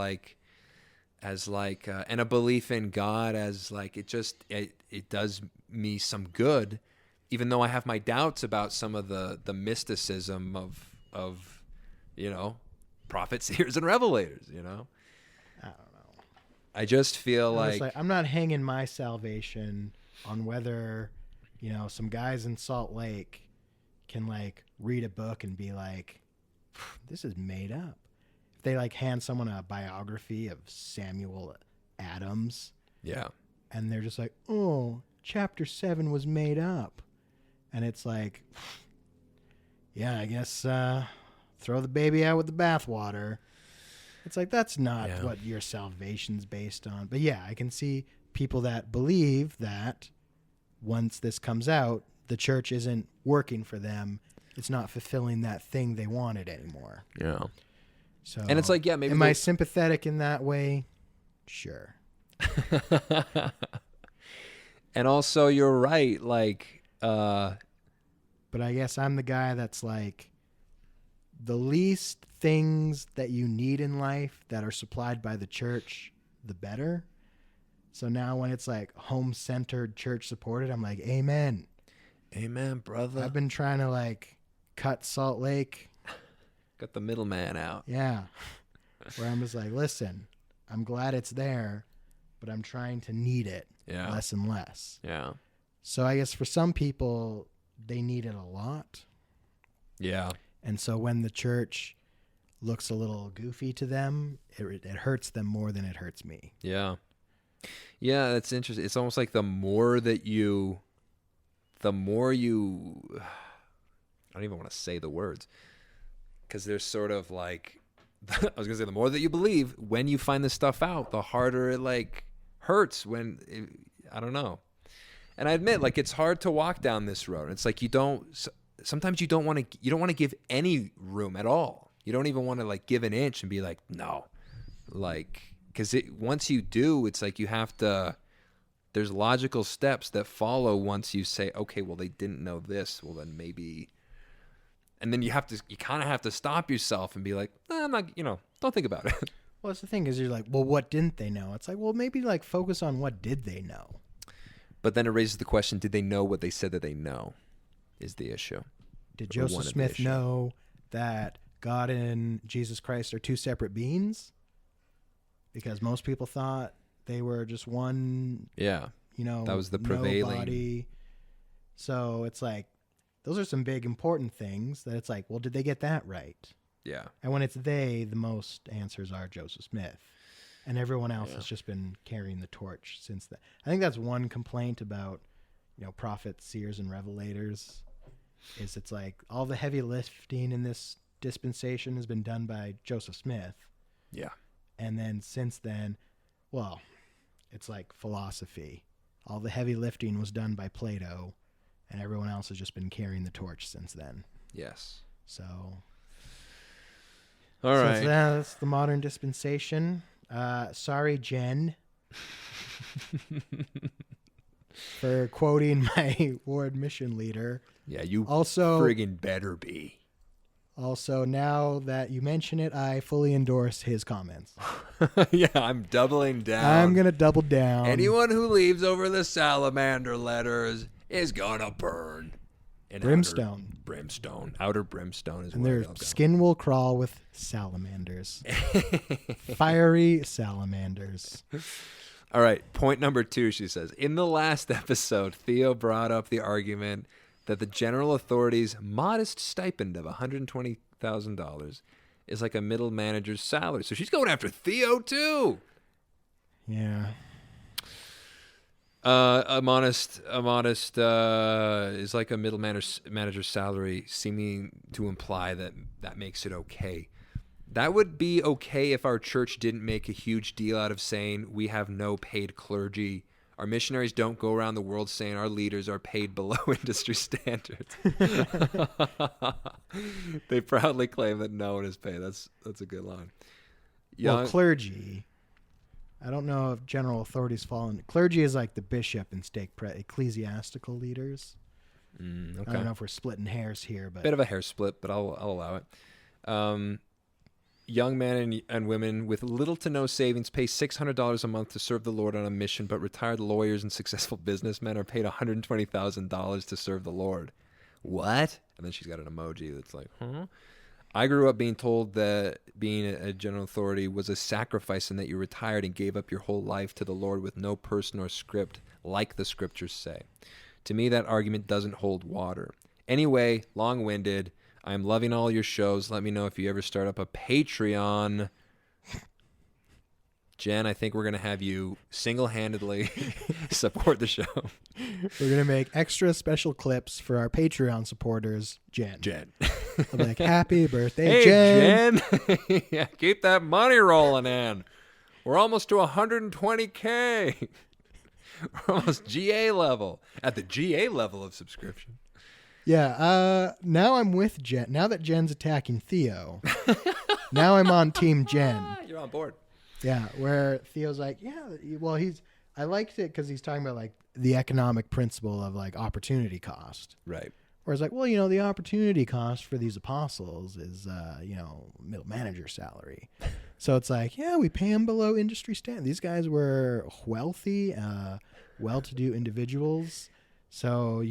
a belief in God as like, it does me some good, even though I have my doubts about some of the mysticism of prophets, seers, and revelators, I don't know. I just feel I'm not hanging my salvation on whether, some guys in Salt Lake can like read a book and be like, this is made up. If they like hand someone a biography of Samuel Adams. Yeah. And they're just like, oh, chapter 7 was made up. And it's like, yeah, I guess, throw the baby out with the bathwater. It's like, that's not what your salvation's based on. But yeah, I can see people that believe that once this comes out, the church isn't working for them. It's not fulfilling that thing they wanted anymore. Yeah. So, and it's like, yeah, maybe. Am I sympathetic in that way? Sure. And also, you're right. Like, but I guess I'm the guy that's like, the least things that you need in life that are supplied by the church, the better. So now when it's like home-centered, church-supported, I'm like, amen. Amen, brother. I've been trying to like cut Salt Lake. Got the middleman out. Yeah. Where I'm just like, listen, I'm glad it's there, but I'm trying to need it less and less. Yeah. So I guess for some people, they need it a lot. Yeah. And so when the church looks a little goofy to them, it hurts them more than it hurts me. Yeah. Yeah, that's interesting. It's almost like the more you, I don't even want to say the words, because there's sort of like I was gonna say, the more that you believe, when you find this stuff out, the harder it like hurts. I don't know. And I admit, like, it's hard to walk down this road. It's like sometimes you don't want to give any room at all. You don't even want to like give an inch and be like, no, like, because once you do, it's like you have to. There's logical steps that follow once you say, okay, well, they didn't know this. Well, then maybe. And then you kind of have to stop yourself and be like, I'm not, don't think about it. Well, that's the thing is you're like, well, what didn't they know? It's like, well, maybe like focus on what did they know. But then it raises the question, did they know what they said that they know is the issue? Did Joseph Smith know that God and Jesus Christ are two separate beings? Because most people thought they were just one, that was the prevailing. Nobody. So it's like, those are some big important things that it's like, well, did they get that right? Yeah. And when it's they, the most answers are Joseph Smith. And everyone else has just been carrying the torch since then. I think that's one complaint about, prophets, seers, and revelators is it's like all the heavy lifting in this dispensation has been done by Joseph Smith. Yeah. And then since then, well, it's like philosophy. All the heavy lifting was done by Plato, and everyone else has just been carrying the torch since then. Yes. So. All right. That's the modern dispensation. Sorry, Jen, for quoting my ward mission leader. Yeah, you also friggin' better be. Also, now that you mention it, I fully endorse his comments. Yeah, I'm doubling down. I'm going to double down. Anyone who leaves over the salamander letters is going to burn. Brimstone. Outer brimstone is and where their they'll go. Skin will crawl with salamanders. Fiery salamanders. All right, point number 2, she says. In the last episode, Theo brought up the argument that the general authority's modest stipend of $120,000 is like a middle manager's salary. So she's going after Theo, too. Yeah. A modest is like a middle manager's salary, seeming to imply that makes it okay. That would be okay if our church didn't make a huge deal out of saying we have no paid clergy. Our missionaries don't go around the world saying our leaders are paid below industry standards. They proudly claim that no one is paid. That's a good line. Well, clergy. I don't know if general authorities fall in. Clergy is like the bishop and stake ecclesiastical leaders. Okay. I don't know if we're splitting hairs here, but bit of a hair split, but I'll allow it. Young men and women with little to no savings pay $600 a month to serve the Lord on a mission, but retired lawyers and successful businessmen are paid $120,000 to serve the Lord. What? And then she's got an emoji that's like, huh? I grew up being told that being a general authority was a sacrifice and that you retired and gave up your whole life to the Lord with no person or script, like the scriptures say. To me, that argument doesn't hold water. Anyway, long-winded, I'm loving all your shows. Let me know if you ever start up a Patreon. Jen, I think we're going to have you single-handedly support the show. We're going to make extra special clips for our Patreon supporters, Jen. I'll be like, happy birthday, Jen. Jen. Yeah, keep that money rolling in. We're almost to 120K. We're almost GA level. At the GA level of subscription. Yeah, now I'm with Jen. Now that Jen's attacking Theo, now I'm on Team Jen. You're on board. Yeah, where Theo's like, well, I liked it because he's talking about like the economic principle of like opportunity cost. Right. Whereas like, well, the opportunity cost for these apostles is, middle manager salary. So it's like, yeah, we pay them below industry standard. These guys were wealthy, well-to-do individuals. So,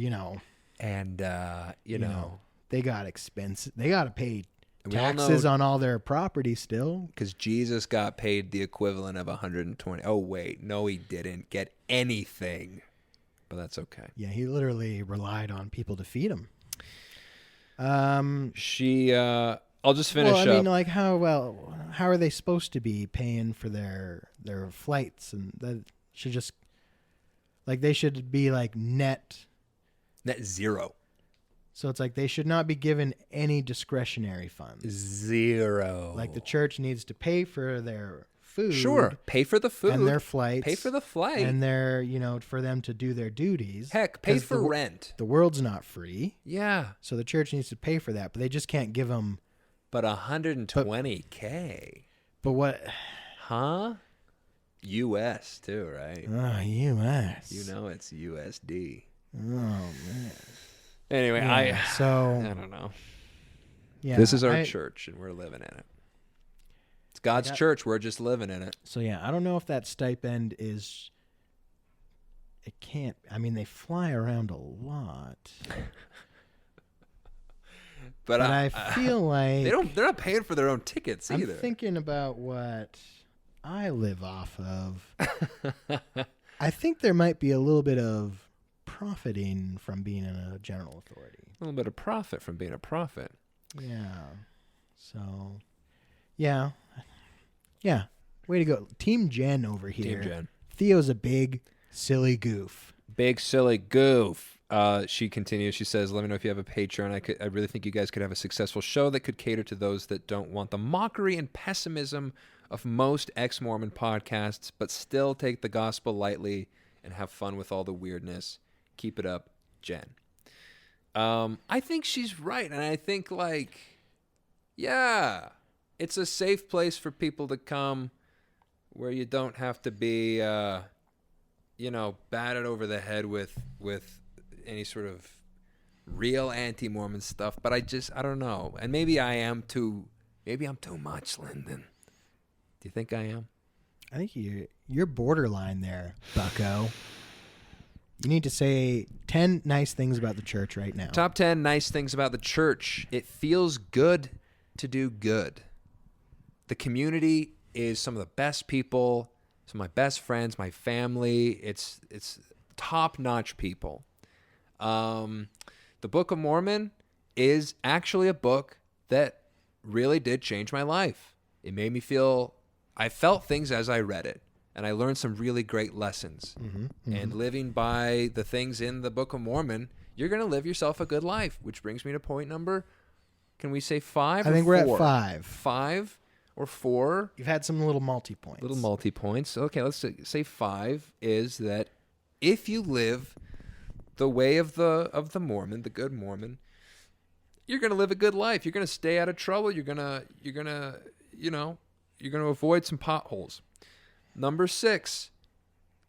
And, they got expenses. They got to pay we all taxes know, on all their property still. Because Jesus got paid the equivalent of 120. Oh, wait. No, he didn't get anything. But that's okay. Yeah, he literally relied on people to feed him. I'll just finish up. I mean, like how are they supposed to be paying for their flights? And that should just like they should be like net zero. So it's like they should not be given any discretionary funds. Zero. Like the church needs to pay for their food. Sure. Pay for the food. And their flights. Pay for the flight. And their, for them to do their duties. Heck, pay for rent. The world's not free. Yeah. So the church needs to pay for that, but they just can't give them. But $120K. But what? Huh? U.S. too, right? Oh, U.S. You know it's USD. Oh, man. Anyway, I don't know. Yeah, this is our church, and we're living in it. It's God's church. We're just living in it. So, yeah, I don't know if that stipend is... It can't... I mean, they fly around a lot. But I feel like... They're not paying for their own tickets either. I'm thinking about what I live off of. I think there might be a little bit of profiting from being in a general authority. A little bit of profit from being a prophet. Yeah. So, yeah. Yeah. Way to go. Team Jen over here. Team Jen. Theo's a big, silly goof. Big, silly goof. She continues. She says, let me know if you have a Patreon. I really think you guys could have a successful show that could cater to those that don't want the mockery and pessimism of most ex-Mormon podcasts, but still take the gospel lightly and have fun with all the weirdness. Keep it up, Jen. I think she's right. And I think, yeah, it's a safe place for people to come where you don't have to be, batted over the head with any sort of real anti-Mormon stuff. But I don't know. And maybe I'm too much, Lyndon. Do you think I am? I think you're borderline there, bucko. You need to say 10 nice things about the church right now. Top 10 nice things about the church. It feels good to do good. The community is some of the best people, some of my best friends, my family. It's top-notch people. The Book of Mormon is actually a book that really did change my life. It made me feel... I felt things as I read it. And I learned some really great lessons. And living by the things in the Book of Mormon, you're going to live yourself a good life, which brings me to point number, can we say 5 or 4? I think we're at 5. 5 or 4? You've had some little multi-points. Okay, let's say 5 is that if you live the way of the Mormon, the good Mormon, you're going to live a good life. You're going to stay out of trouble. You're going to avoid some potholes. Number 6,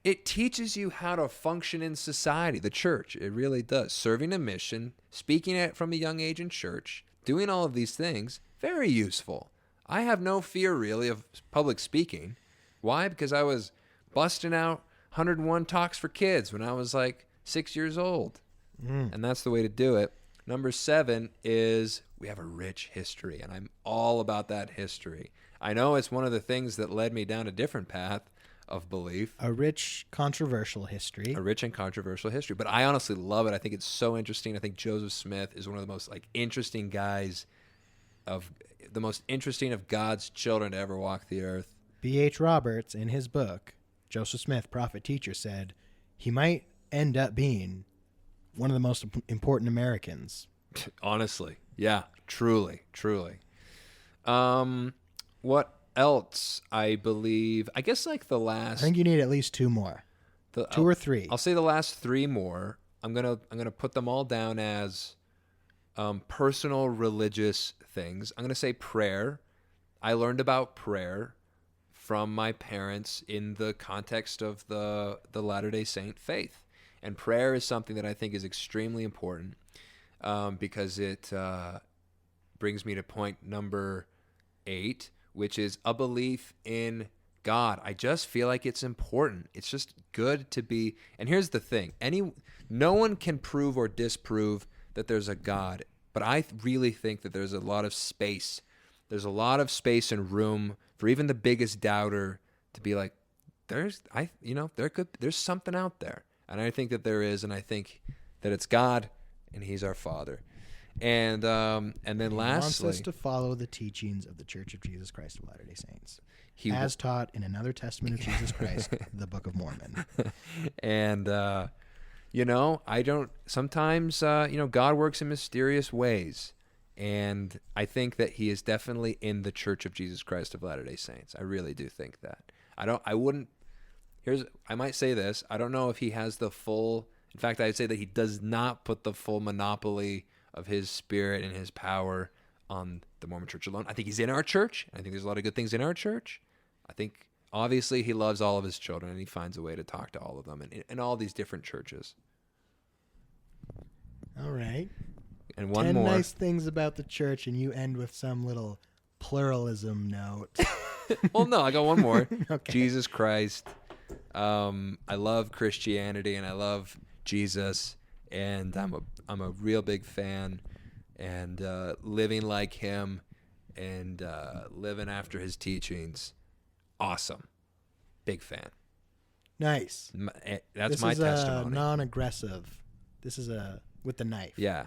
it teaches you how to function in society, the church. It really does. Serving a mission, speaking it from a young age in church, doing all of these things, very useful. I have no fear, really, of public speaking. Why? Because I was busting out 101 talks for kids when I was 6 years old. And that's the way to do it. Number 7 is we have a rich history, and I'm all about that history. I know it's one of the things that led me down a different path of belief. A rich, controversial history. But I honestly love it. I think it's so interesting. I think Joseph Smith is one of the most interesting guys of God's children to ever walk the earth. B.H. Roberts, in his book, Joseph Smith, Prophet Teacher, said he might end up being one of the most important Americans. Honestly. Yeah, truly. What else? I believe, I guess the last... I think you need at least 2 more. 2 or 3. I'll say the last 3 more. I'm gonna put them all down as personal religious things. I'm gonna say prayer. I learned about prayer from my parents in the context of the Latter-day Saint faith. And prayer is something that I think is extremely important because it brings me to point number 8, which is a belief in God. I just feel like it's important. It's just good to be. And here's the thing. No one can prove or disprove that there's a God, but I really think that there's a lot of space. There's a lot of space and room for even the biggest doubter to be like, there's something out there. And I think that there is, and I think that it's God, and He's our Father. And then lastly, wants us to follow the teachings of the Church of Jesus Christ of Latter-day Saints, as taught in another testament of Jesus Christ, the Book of Mormon. And I don't. Sometimes, God works in mysterious ways, and I think that He is definitely in the Church of Jesus Christ of Latter-day Saints. I really do think that. I wouldn't. I might say this. I don't know if He has the full. In fact, I'd say that He does not put the full monopoly of His Spirit and His power on the Mormon Church alone. I think He's in our church. I think there's a lot of good things in our church. I think obviously He loves all of His children, and He finds a way to talk to all of them in all these different churches. All right. And one 10 more. nice things about the church, and you end with some little pluralism note. Well, no, I got one more. Okay. Jesus Christ. I love Christianity, and I love Jesus, and I'm a real big fan, and living like Him, and living after His teachings. Awesome. Big fan. Nice. That's this my is testimony. Non-aggressive. This is with the knife. Yeah.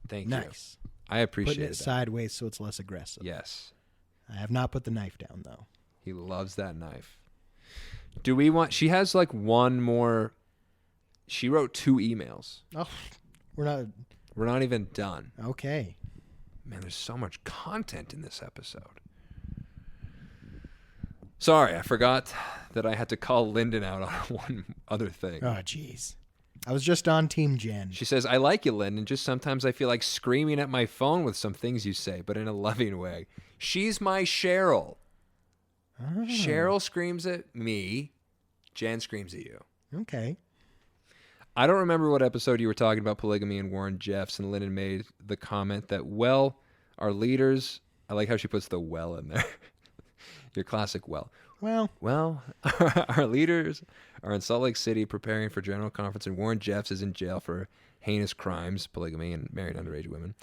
Thank you. Nice. I appreciate Putting it that. sideways so it's less aggressive. Yes. I have not put the knife down, though. He loves that knife. Do we want... She has like one more... She wrote 2 emails. Oh, we're not even done. Okay. Man, there's so much content in this episode. Sorry, I forgot that I had to call Lyndon out on one other thing. Oh, jeez. I was just on Team Jen. She says, I like you, Lyndon. Just sometimes I feel like screaming at my phone with some things you say, but in a loving way. She's my Cheryl. Oh, Cheryl screams at me. Jen screams at you. okay. I don't remember what episode you were talking about polygamy and Warren Jeffs, and Lyndon made the comment that, well, our leaders... I like how she puts the well in there. Your classic well. Well, our leaders are in Salt Lake City preparing for General Conference, and Warren Jeffs is in jail for heinous crimes, polygamy, and married underage women,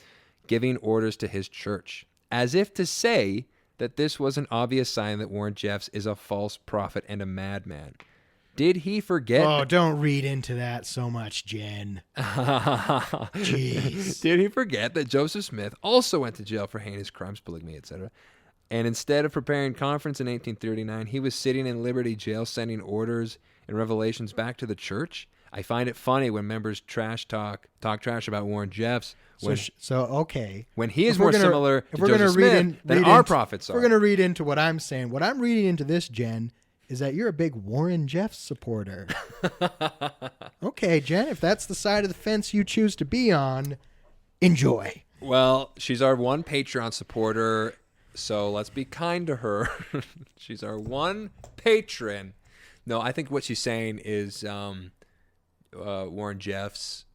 giving orders to his church, as if to say that this was an obvious sign that Warren Jeffs is a false prophet and a madman. Did he forget? Oh, don't read into that so much, Jen. Jeez. Did he forget that Joseph Smith also went to jail for heinous crimes, polygamy, etc.? And instead of preparing conference in 1839, he was sitting in Liberty Jail sending orders and revelations back to the church. I find it funny when members talk trash about Warren Jeffs. Okay. When he is more similar to Joseph Smith than our prophets are. We're going to read into what I'm saying. What I'm reading into this, Jen, is that you're a big Warren Jeffs supporter. Okay, Jen, if that's the side of the fence you choose to be on, enjoy. Well, she's our one Patreon supporter, so let's be kind to her. She's our one patron. No, I think what she's saying is Warren Jeffs,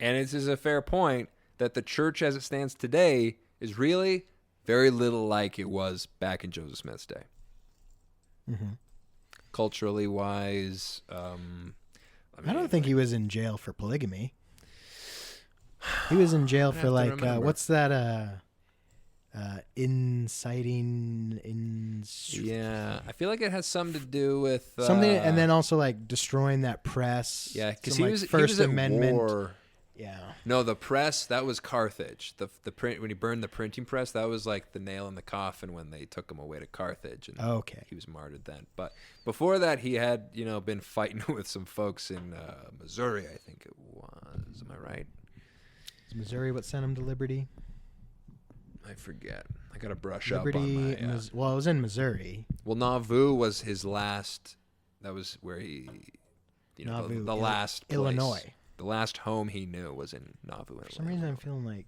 and it is a fair point, that the church as it stands today is really very little like it was back in Joseph Smith's day. Mm-hmm. Culturally wise. I don't think he was in jail for polygamy. He was in jail for what's that? Inciting. Yeah, I feel like it has something to do with something, and then also like destroying that press. Yeah, because he was First at Amendment. War. Yeah. No, the press, that was Carthage. The print, when he burned the printing press, that was like the nail in the coffin when they took him away to Carthage. And okay. He was martyred then. But before that, he had, been fighting with some folks in Missouri, I think it was. Am I right? Is Missouri what sent him to Liberty? I forget. I got to brush Liberty, up on my... well, it was in Missouri. Well, Nauvoo was his last... That was where he... Nauvoo, the last place. Illinois. The last home he knew was in Nauvoo. For some reason, I'm feeling like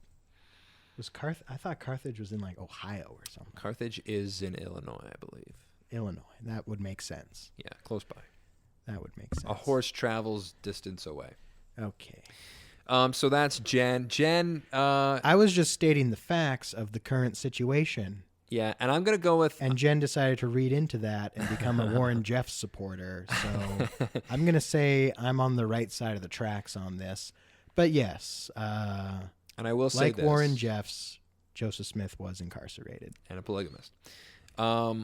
I thought Carthage was in like Ohio or something. Carthage is in Illinois, I believe. Illinois. That would make sense. Yeah, close by. That would make sense. A horse travels distance away. Okay. So that's Jen. Jen. I was just stating the facts of the current situation. Yeah, and I'm gonna go with. And Jen decided to read into that and become a Warren Jeffs supporter. So I'm gonna say I'm on the right side of the tracks on this. But yes, and I will say like this. Warren Jeffs, Joseph Smith was incarcerated and a polygamist. I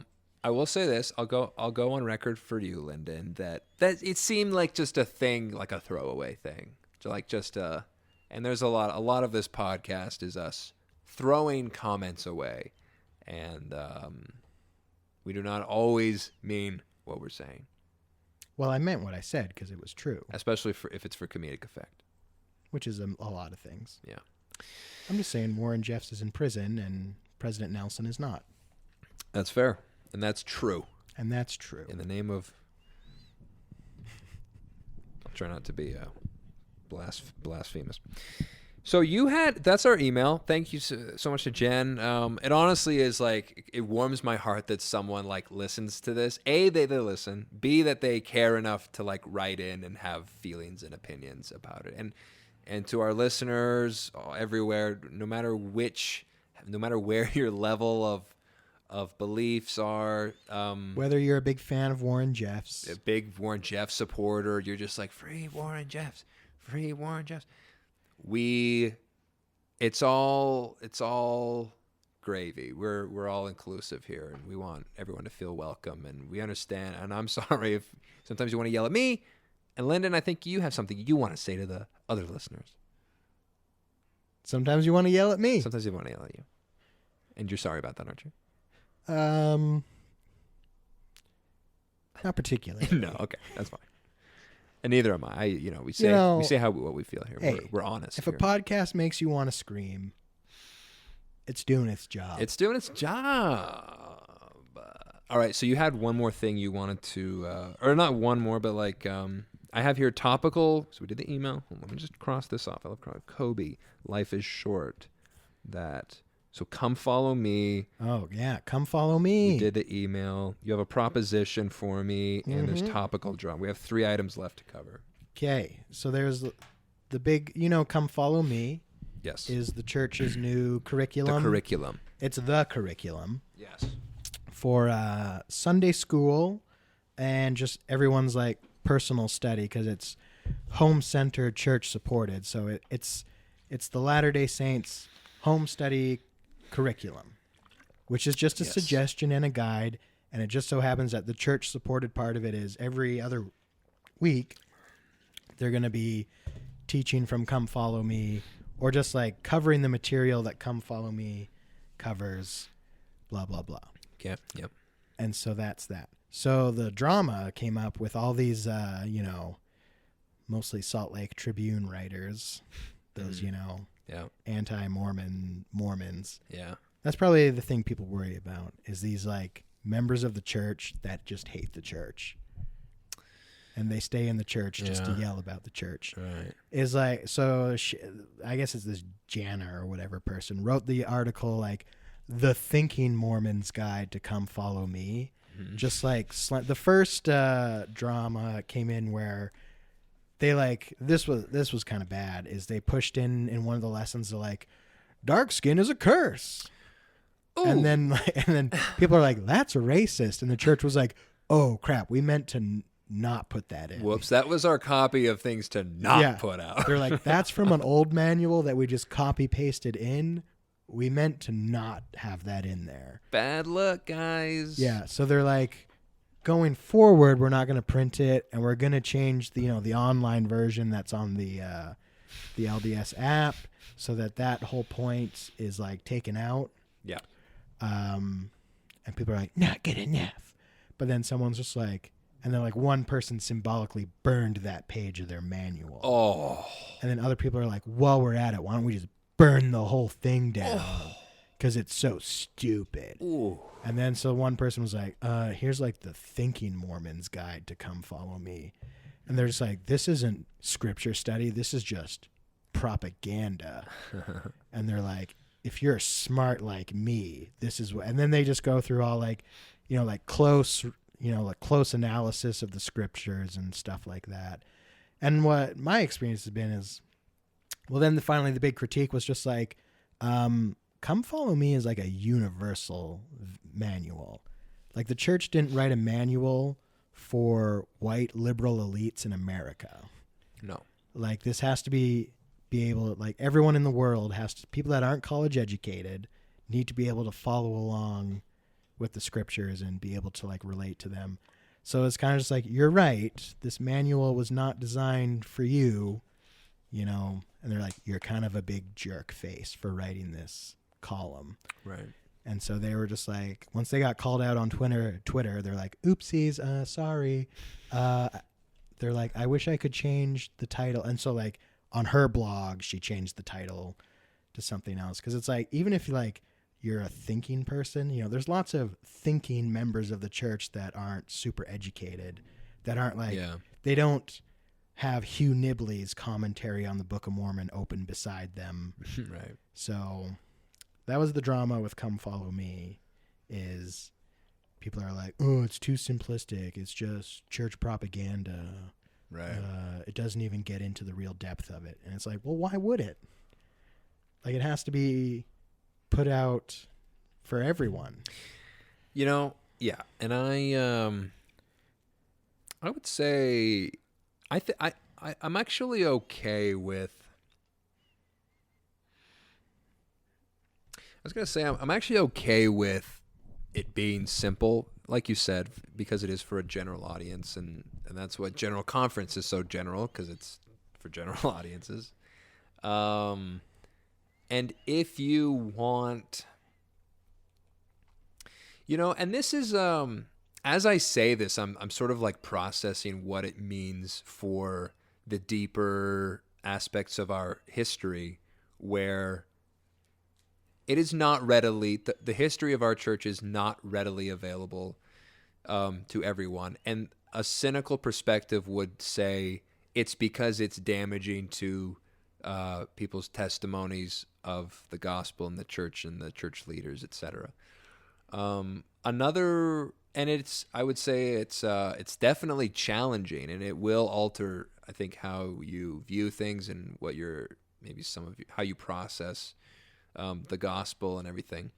will say this. I'll go on record for you, Lyndon, that it seemed like just a thing, like a throwaway thing. And there's a lot of this podcast is us throwing comments away. And we do not always mean what we're saying. Well, I meant what I said because it was true, especially if it's for comedic effect. which is a lot of things. Yeah. I'm just saying Warren Jeffs is in prison and President Nelson is not. That's fair. And that's true. And that's true. In the name of... I'll try not to be blasphemous. So you had... That's our email. Thank you so much to Jen. It honestly is like... It warms my heart that someone like listens to this. A, they listen. B, that they care enough to like write in and have feelings and opinions about it. And to our listeners everywhere, no matter where your level of beliefs are, whether you're a big fan of Warren Jeffs, a big Warren Jeffs supporter, you're just like free Warren Jeffs. It's all gravy. We're all inclusive here, and we want everyone to feel welcome, and we understand. And I'm sorry if sometimes you want to yell at me. And Lyndon, I think you have something you want to say to the other listeners. Sometimes you want to yell at me. Sometimes you want to yell at you. And you're sorry about that, aren't you? Not particularly. No, okay, that's fine. And neither am I. We say what we feel here. Hey, we're honest. If here. a podcast makes you want to scream, it's doing its job. It's doing its job. All right, so you had one more thing you wanted to, or not one more, but like I have here topical. So we did the email. Let me just cross this off. I love Kobe. Life is short. So come follow me. Oh, yeah. Come follow me. We did the email. You have a proposition for me, and there's topical drum. We have 3 items left to cover. Okay. So there's the big, come follow me. Yes. Is the church's new curriculum. The curriculum. It's the curriculum. Yes. For Sunday school and just everyone's like personal study because it's home-centered, church-supported. So it's the Latter-day Saints home study curriculum, which is just a suggestion and a guide, and it just so happens that the church-supported part of it is every other week they're going to be teaching from Come Follow Me, or just like covering the material that Come Follow Me covers, blah, blah, blah. Yep. And so that's that. So the drama came up with all these, mostly Salt Lake Tribune writers, those, anti-Mormon Mormons. Yeah. That's probably the thing people worry about is these like members of the church that just hate the church. And they stay in the church just to yell about the church. Right. Is like, so I guess it's this Jana or whatever person wrote the article like The Thinking Mormon's Guide to Come Follow Me. Mm-hmm. Just like the first drama came in where they like this was kind of bad is they pushed in one of the lessons to like dark skin is a curse. Ooh. And then people are like that's a racist and the church was like oh crap we meant to not put that in. Whoops, that was our copy of things to not put out. They're like that's from an old manual that we just copy pasted in. We meant to not have that in there. Bad luck, guys. Yeah, so they're like, going forward, we're not going to print it, and we're going to change the the online version that's on the LDS app, so that whole point is like taken out. Yeah. And people are like, not good enough. But then someone's just like, and then like one person symbolically burned that page of their manual. Oh. And then other people are like, while we're at it, why don't we just burn the whole thing down because it's so stupid. Ooh. And then so one person was like, here's like the Thinking Mormon's Guide to Come Follow Me. And they're just like, this isn't scripture study. This is just propaganda. And they're like, if you're smart like me, this is what, and then they just go through all like, like close analysis of the scriptures and stuff like that. And what my experience has been is, well, then finally the big critique was just like, Come Follow Me is like a universal manual. Like the church didn't write a manual for white liberal elites in America. No. Like this has to be able to, like everyone in the world has to, people that aren't college educated need to be able to follow along with the scriptures and be able to like relate to them. So it's kind of just like, you're right. This manual was not designed for you, and they're like, you're kind of a big jerk face for writing this column. Right. And so they were just like, once they got called out on Twitter, they're like, oopsies, sorry. They're like, I wish I could change the title. And so like on her blog, she changed the title to something else. Cause it's like, even if you're a thinking person, you know, there's lots of thinking members of the church that aren't super educated, that aren't like, they don't have Hugh Nibley's commentary on the Book of Mormon open beside them. Right. So that was the drama with Come Follow Me, is people are like, oh, it's too simplistic. It's just church propaganda. Right. It doesn't even get into the real depth of it. And it's like, well, why would it? Like, it has to be put out for everyone. You know, yeah. And I would say I'm actually okay with, I was going to say, I'm actually okay with it being simple, like you said, because it is for a general audience, and that's what General Conference is so general, because it's for general audiences. And if you want, you know, and this is, as I say this, I'm sort of like processing what it means for the deeper aspects of our history, where it is not readily, the history of our church is not readily available to everyone. And a cynical perspective would say it's because it's damaging to people's testimonies of the gospel and the church leaders, etc. I would say it's definitely challenging, and it will alter, I think, how you view things and what how you process the gospel and everything.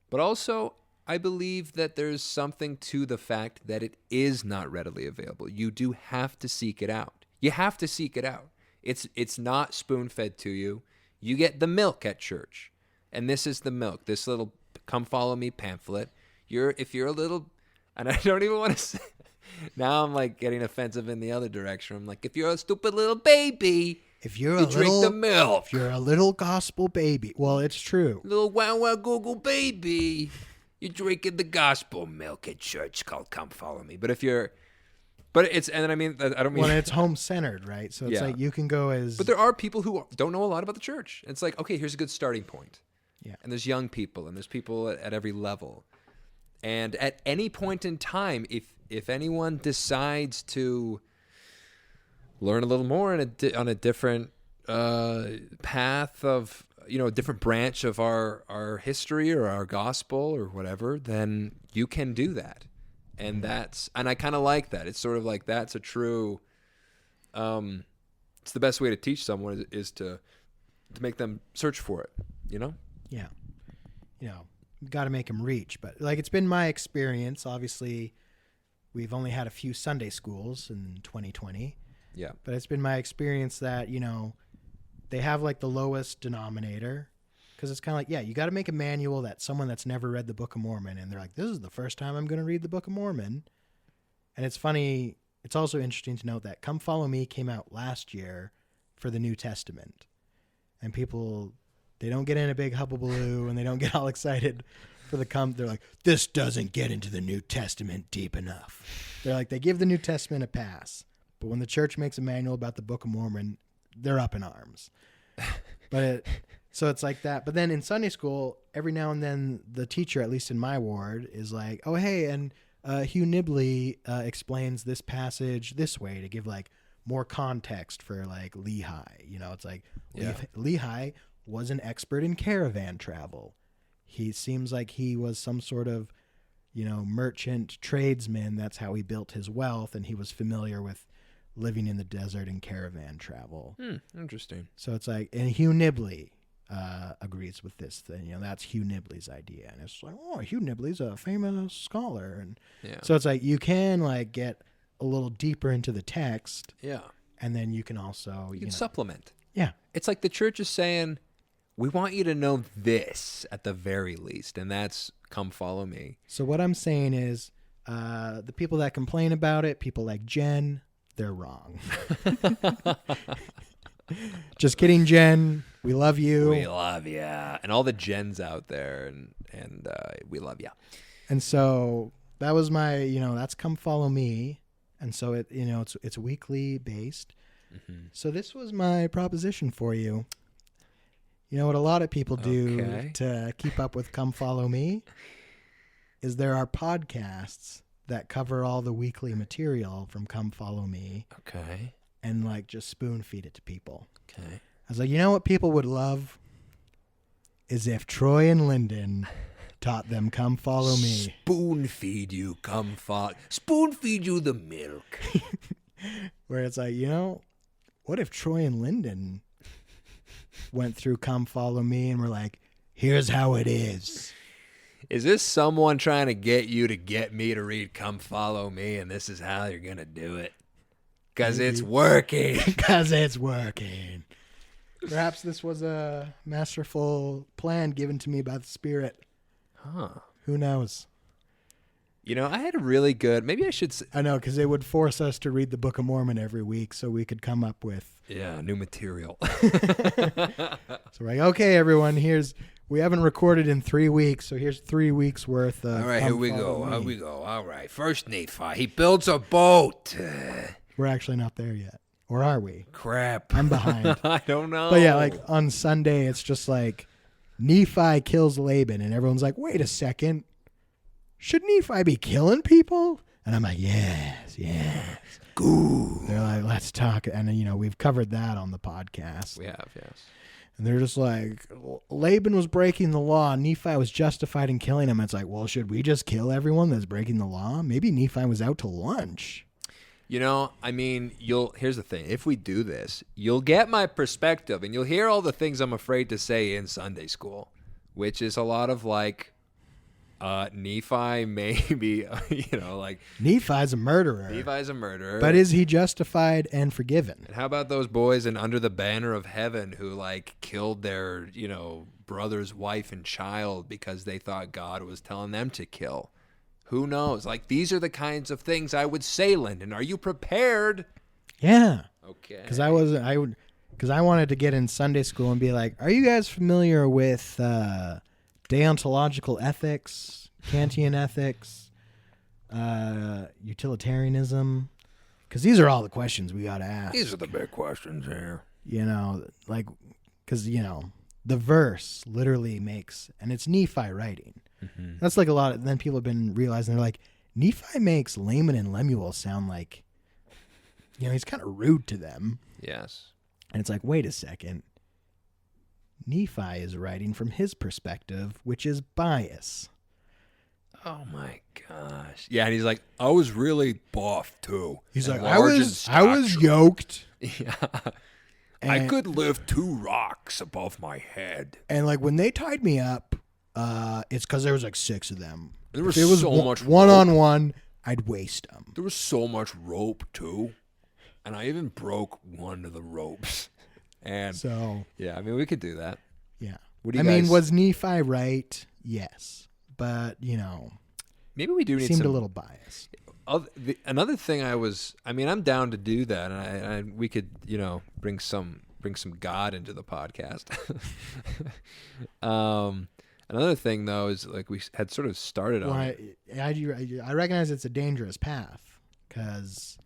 But also, I believe that there's something to the fact that it is not readily available. You do have to seek it out. You have to seek it out. It's not spoon-fed to you. You get the milk at church. And this is the milk, this little Come Follow Me pamphlet. If you're a little, and I don't even want to say, now I'm like getting offensive in the other direction. I'm like, if you're a stupid little baby, you drink the milk. If you're a little gospel baby, well, it's true. Little wow Google baby, you're drinking the gospel milk at church called Come Follow Me. But I mean, I don't mean when it's home centered, right? So it's like you can go as. But there are people who don't know a lot about the church. It's like, okay, here's a good starting point. Yeah. And there's young people, and there's people at every level. And at any point in time, if anyone decides to learn a little more on a different path of, you know, a different branch of our history or our gospel or whatever, then you can do that. And I kind of like that. It's sort of like, that's a true, it's the best way to teach someone is to make them search for it, you know? Yeah. You know, got to make them reach. But like, it's been my experience. Obviously, we've only had a few Sunday schools in 2020. Yeah. But it's been my experience that, you know, they have like the lowest denominator, because it's kind of like, yeah, you got to make a manual that someone that's never read the Book of Mormon, and they're like, this is the first time I'm going to read the Book of Mormon. And it's funny. It's also interesting to note that Come Follow Me came out last year for the New Testament, and people, they don't get in a big hubbubaloo and they don't get all excited for they're like, this doesn't get into the New Testament deep enough. They're like, they give the New Testament a pass. But when the church makes a manual about the Book of Mormon, they're up in arms. So it's like that. But then in Sunday school, every now and then the teacher, at least in my ward, is like, oh, hey, and Hugh Nibley explains this passage this way to give like more context for like Lehi. You know, it's like Lehi was an expert in caravan travel. He seems like he was some sort of, you know, merchant tradesman. That's how he built his wealth, and he was familiar with living in the desert and caravan travel. Interesting. So it's like, and Hugh Nibley agrees with this thing. You know, that's Hugh Nibley's idea, and it's like, oh, Hugh Nibley's a famous scholar, and so it's like you can like get a little deeper into the text, and then you can also you can supplement. Yeah, it's like the church is saying, we want you to know this at the very least, and that's Come Follow Me. So what I'm saying is, the people that complain about it, people like Jen, they're wrong. Just kidding, Jen. We love you. We love ya. And all the Jens out there, and we love ya. And so that was my, that's Come Follow Me. And so it's weekly based. Mm-hmm. So this was my proposition for you. You know what a lot of people do to keep up with Come Follow Me is there are podcasts that cover all the weekly material from Come Follow Me. Okay. And like just spoon feed it to people. Okay. I was like, what people would love is if Troy and Lyndon taught them Come Follow Me. Spoon feed you, spoon feed you the milk. Where it's like, what if Troy and Lyndon went through Come Follow Me and were like, here's how it is. Is this someone trying to get you to get me to read Come Follow Me, and this is how you're going to do it? Because it's working. Because it's working. Perhaps this was a masterful plan given to me by the Spirit. Huh. Who knows? I had a really good, maybe I should. I know, because it would force us to read the Book of Mormon every week so we could come up with. Yeah, new material. So we're like, okay, everyone, we haven't recorded in 3 weeks, so here's 3 weeks worth of. All right, here we go. All right, first Nephi, he builds a boat. We're actually not there yet. Or are we? Crap. I'm behind. I don't know. But yeah, like on Sunday, it's just like Nephi kills Laban, and everyone's like, wait a second. Should Nephi be killing people? And I'm like, yes. Goo. They're like, let's talk. And, we've covered that on the podcast. We have, yes. And they're just like, Laban was breaking the law. Nephi was justified in killing him. It's like, well, should we just kill everyone that's breaking the law? Maybe Nephi was out to lunch. Here's the thing. If we do this, you'll get my perspective, and you'll hear all the things I'm afraid to say in Sunday school, which is a lot of like, Nephi maybe, Nephi's a murderer. Nephi's a murderer. But is he justified and forgiven? And how about those boys in Under the Banner of Heaven who killed their, brother's wife and child because they thought God was telling them to kill? Who knows? These are the kinds of things I would say, Lyndon. Are you prepared? Yeah. Okay. Because I wanted to get in Sunday school and be like, are you guys familiar with deontological ethics, Kantian ethics, utilitarianism? Because these are all the questions we got to ask. These are the big questions here. Because, the verse literally makes, and it's Nephi writing. Mm-hmm. That's like a lot of, then people have been realizing, they're like, Nephi makes Laman and Lemuel sound like, he's kind of rude to them. Yes. And it's like, wait a second. Nephi is writing from his perspective, which is bias. Oh my gosh. Yeah, and he's like, I was really buff too. He's like, I was yoked. Yeah. I could lift 2 rocks above my head. And when they tied me up, it's because there was 6 of them. There was so much one-on-one, I'd waste them. There was so much rope too. And I even broke one of the ropes. And so, yeah, we could do that. Yeah. What do you guys... was Nephi right? Yes. But, maybe we do need seemed a little biased. Another thing I'm down to do that, and we could, bring some God into the podcast. Another thing though is we had sort of started on. I recognize it's a dangerous path because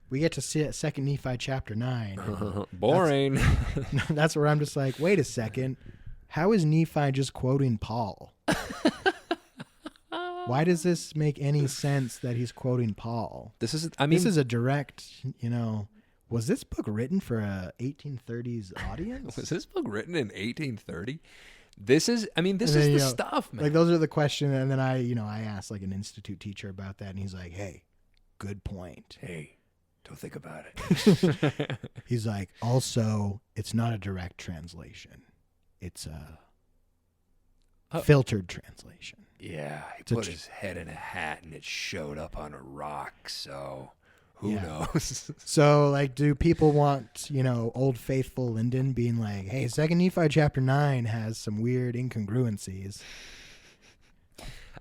we get to see it, 2 Nephi chapter 9. Boring. That's where I'm just like, wait a second, how is Nephi just quoting Paul? Why does this make any sense that he's quoting Paul? This is a direct, was this book written for a 1830s audience? Was this book written in 1830? This is the stuff, man. Those are the questions. And then I asked an institute teacher about that, and he's like, hey, good point. Hey, don't think about it. He's like, also, it's not a direct translation. It's a filtered translation. Yeah, he put his head in a hat and it showed up on a rock, so who knows? So, do people want, Old Faithful Lyndon being like, hey, 2 Nephi chapter 9 has some weird incongruencies?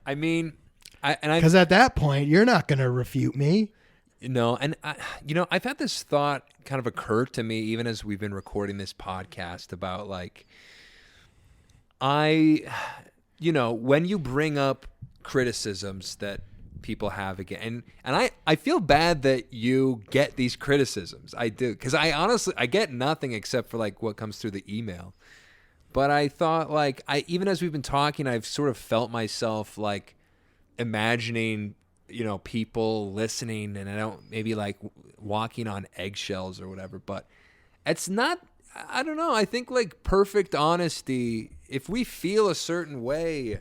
Because at that point, you're not going to refute me. No, and I've had this thought kind of occur to me even as we've been recording this podcast about like, when you bring up criticisms that people have again, and I feel bad that you get these criticisms. I do, because I get nothing except for like what comes through the email. But I thought like even as we've been talking, I've sort of felt myself like imagining people listening, and I don't maybe like walking on eggshells or whatever, but it's not, I don't know. I think like perfect honesty, if we feel a certain way,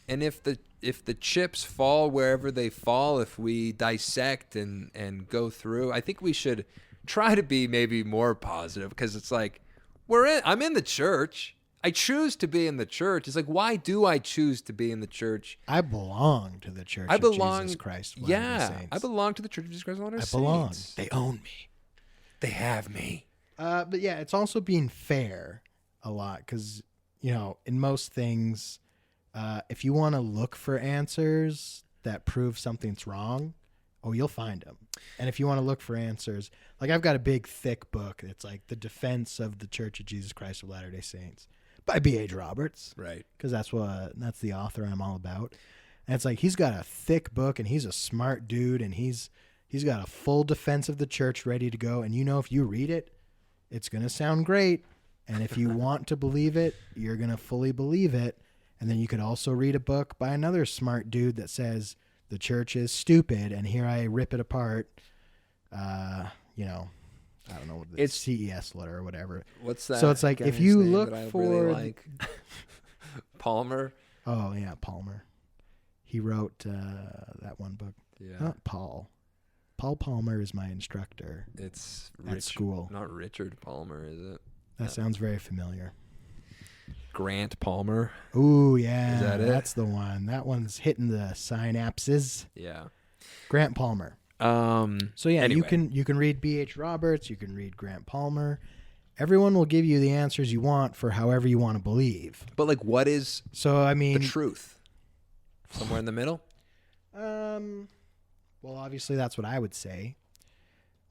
and if the chips fall wherever they fall, if we dissect and go through, I think we should try to be maybe more positive, because it's like I'm in the church. I choose to be in the church. It's like, why do I choose to be in the church? I belong to the Church of Jesus Christ of Latter-day Saints. I belong to the Church of Jesus Christ of Latter-day Saints. I belong. They own me. They have me. But yeah, it's also being fair a lot, because, in most things, if you want to look for answers that prove something's wrong, you'll find them. And if you want to look for answers, like I've got a big, thick book. It's like The Defense of the Church of Jesus Christ of Latter-day Saints by B.H. Roberts. Right. Because that's the author I'm all about. And it's like he's got a thick book, and he's a smart dude, and he's got a full defense of the church ready to go. And if you read it, it's going to sound great. And if you want to believe it, you're going to fully believe it. And then you could also read a book by another smart dude that says the church is stupid, and here I rip it apart. I don't know, it's CES letter or whatever. What's that? So it's like if you look for really like Palmer. Oh yeah, Palmer. He wrote that one book. Yeah. Not Paul. Paul Palmer is my instructor. It's at school. Not Richard Palmer, is it? That sounds very familiar. Grant Palmer. Ooh, yeah. Is that it? That's the one. That one's hitting the synapses. Yeah. Grant Palmer. So yeah, anyway. you can read B.H. Roberts, you can read Grant Palmer. Everyone will give you the answers you want for however you want to believe. But like, what is the truth? Somewhere in the middle? Well, obviously that's what I would say.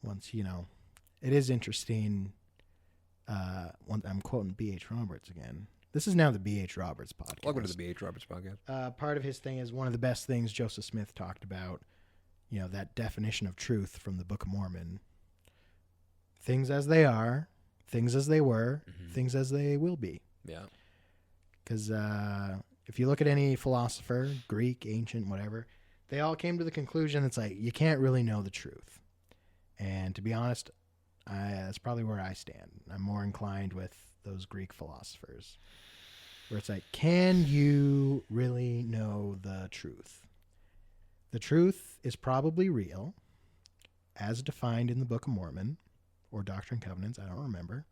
Once, it is interesting. I'm quoting B.H. Roberts again. This is now the B.H. Roberts podcast. Welcome to the B.H. Roberts podcast. Part of his thing is one of the best things Joseph Smith talked about, that definition of truth from the Book of Mormon. Things as they are, things as they were, things as they will be. Yeah. Because if you look at any philosopher, Greek, ancient, whatever, they all came to the conclusion it's like you can't really know the truth. And to be honest, that's probably where I stand. I'm more inclined with those Greek philosophers, where it's like, can you really know the truth? The truth is probably real, as defined in the Book of Mormon, or Doctrine and Covenants. I don't remember.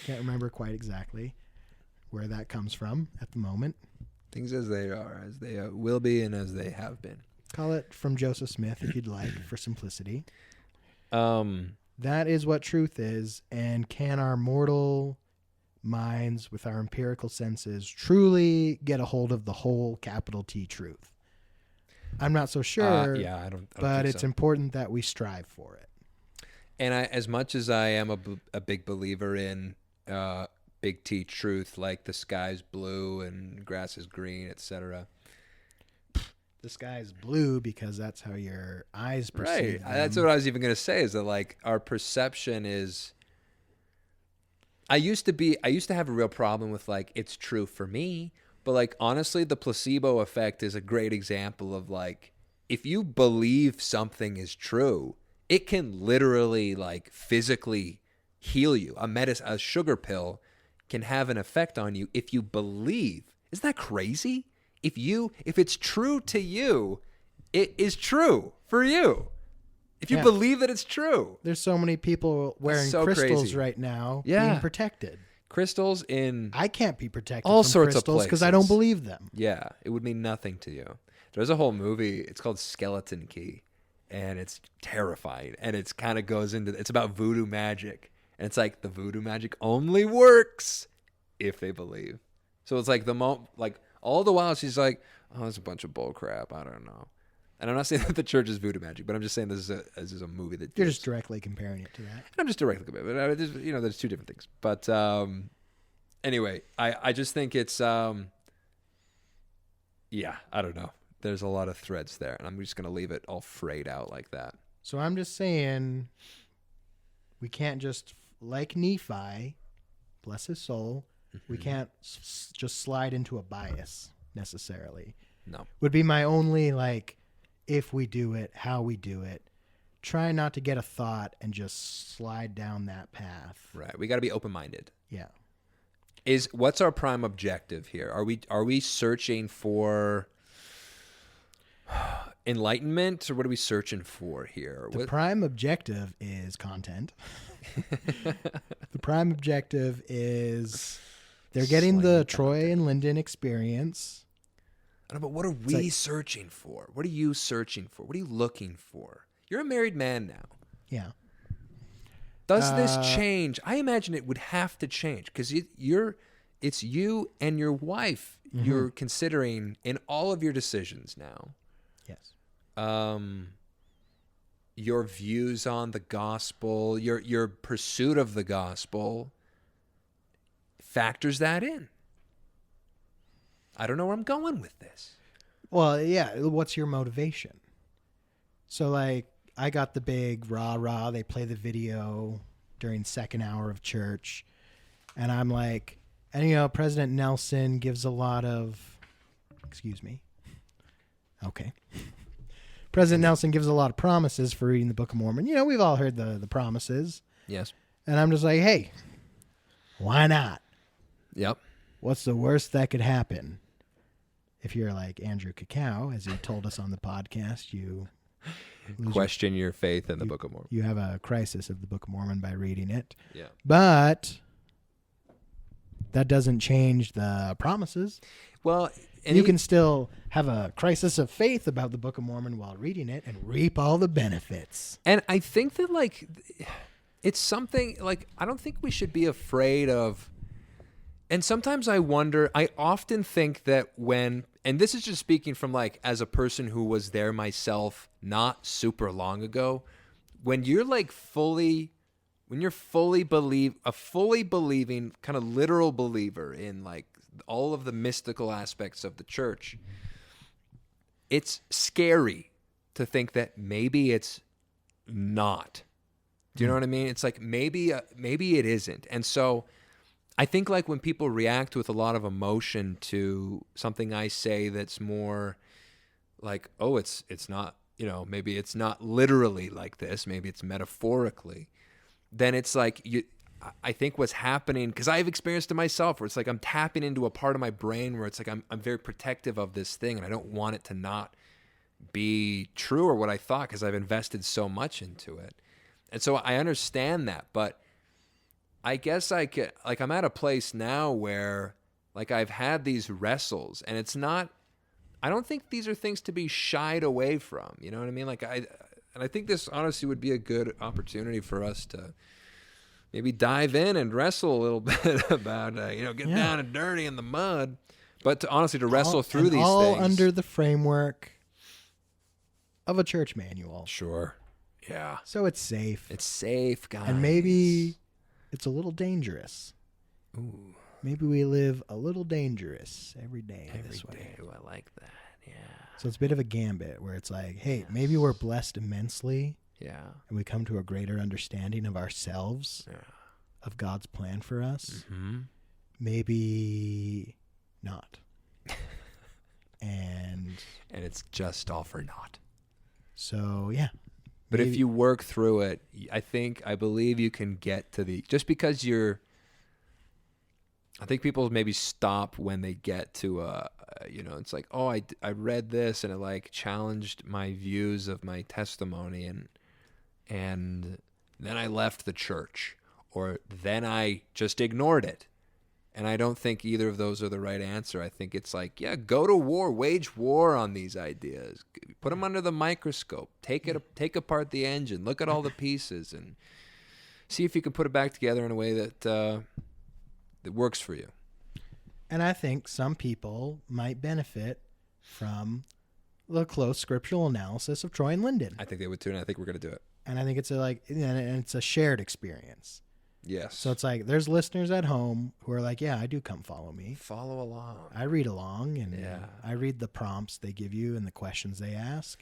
Can't remember quite exactly where that comes from at the moment. Things as they are, as they will be, and as they have been. Call it from Joseph Smith if you'd like, for simplicity. That is what truth is, and can our mortal minds, with our empirical senses, truly get a hold of the whole capital T truth? I'm not so sure. I don't but think it's so. important that we strive for it. And as much as I am a big believer in big T truth, like the sky's blue and grass is green, etc. The sky is blue because that's how your eyes perceive them. That's what I was even going to say, is that like our perception is. I used to have a real problem with like, it's true for me, but like honestly, the placebo effect is a great example of like, if you believe something is true, it can literally like physically heal you. A sugar pill can have an effect on you if you believe. Isn't that crazy? If it's true to you, it is true for you. If you believe that it's true. There's so many people wearing crystals crazy right now being protected. Crystals in... I can't be protected all from sorts crystals of places. Because I don't believe them. Yeah, it would mean nothing to you. There's a whole movie, it's called Skeleton Key, and it's terrifying. And it's kind of goes into... It's about voodoo magic. And it's like the voodoo magic only works if they believe. So it's like all the while she's like, oh, it's a bunch of bull crap. I don't know. And I'm not saying that the church is voodoo magic, but I'm just saying this is a movie that You're just directly comparing it to that. And I'm just directly comparing it. But there's two different things. But anyway, I just think it's I don't know. There's a lot of threads there, and I'm just going to leave it all frayed out like that. So I'm just saying, we can't just, like Nephi, bless his soul, we can't just slide into a bias necessarily. No. Would be my only, like, if we do it, how we do it. Try not to get a thought and just slide down that path. Right. We got to be open-minded. Yeah. What's our prime objective here? Are we searching for enlightenment, or what are we searching for here? The prime objective is content. The prime objective is they're getting the Troy and Lyndon experience. I don't know, but what are we searching for? What are you searching for? What are you looking for? You're a married man now. Yeah. Does this change? I imagine it would have to change because it's you and your wife you're considering in all of your decisions now. Yes. Your views on the gospel, your pursuit of the gospel factors that in. I don't know where I'm going with this. Well, yeah. What's your motivation? So, like, I got the big rah-rah. They play the video during second hour of church. And I'm like, and, President Nelson gives a lot of, excuse me. Okay. President Nelson gives a lot of promises for reading the Book of Mormon. We've all heard the promises. Yes. And I'm just like, hey, why not? Yep. What's the worst that could happen? If you're like Andrew Cacao, as he told us on the podcast, you question your faith in the Book of Mormon. You have a crisis of the Book of Mormon by reading it. Yeah. But that doesn't change the promises. Well, and you can still have a crisis of faith about the Book of Mormon while reading it and reap all the benefits. And I think that, like, it's something, like, I don't think we should be afraid of. And sometimes I often think that and this is just speaking from, like, as a person who was there myself not super long ago, when you're fully believing, kind of literal believer in, like, all of the mystical aspects of the church, it's scary to think that maybe it's not. Do you know what I mean? It's like maybe it isn't. And so I think, like, when people react with a lot of emotion to something I say that's more like, oh, it's not, maybe it's not literally like this, maybe it's metaphorically, then it's like I think what's happening, because I've experienced it myself, where it's like I'm tapping into a part of my brain where it's like I'm very protective of this thing, and I don't want it to not be true or what I thought, because I've invested so much into it. And so I understand that, but I guess I'm at a place now where, like, I've had these wrestles, and it's not, I don't think these are things to be shied away from. You know what I mean? Like, I think this honestly would be a good opportunity for us to maybe dive in and wrestle a little bit about, get down and dirty in the mud, but to wrestle through these all things. under the framework of a church manual. Sure. Yeah. So it's safe. It's safe, guys. And maybe it's a little dangerous. Ooh. Maybe we live a little dangerous every day this way. Ooh, I like that. Yeah. So it's a bit of a gambit where it's like, hey, maybe we're blessed immensely. Yeah. And we come to a greater understanding of ourselves, of God's plan for us. Mm-hmm. Maybe not. and it's just all for naught. So, yeah. But if you work through it, I believe you can get to just because I think people maybe stop when they get to it's like, oh, I read this and it, like, challenged my views of my testimony, and then I left the church, or then I just ignored it. And I don't think either of those are the right answer. I think it's like, go to war, wage war on these ideas, put them under the microscope, take apart the engine, look at all the pieces, and see if you can put it back together in a way that works for you. And I think some people might benefit from the close scriptural analysis of Troy and Lyndon. I think they would too, and I think we're going to do it. And I think it's and it's a shared experience. Yes. So it's like there's listeners at home who are like, yeah, I do come follow me. Follow along. I read along, and Yeah. I read the prompts they give you and the questions they ask.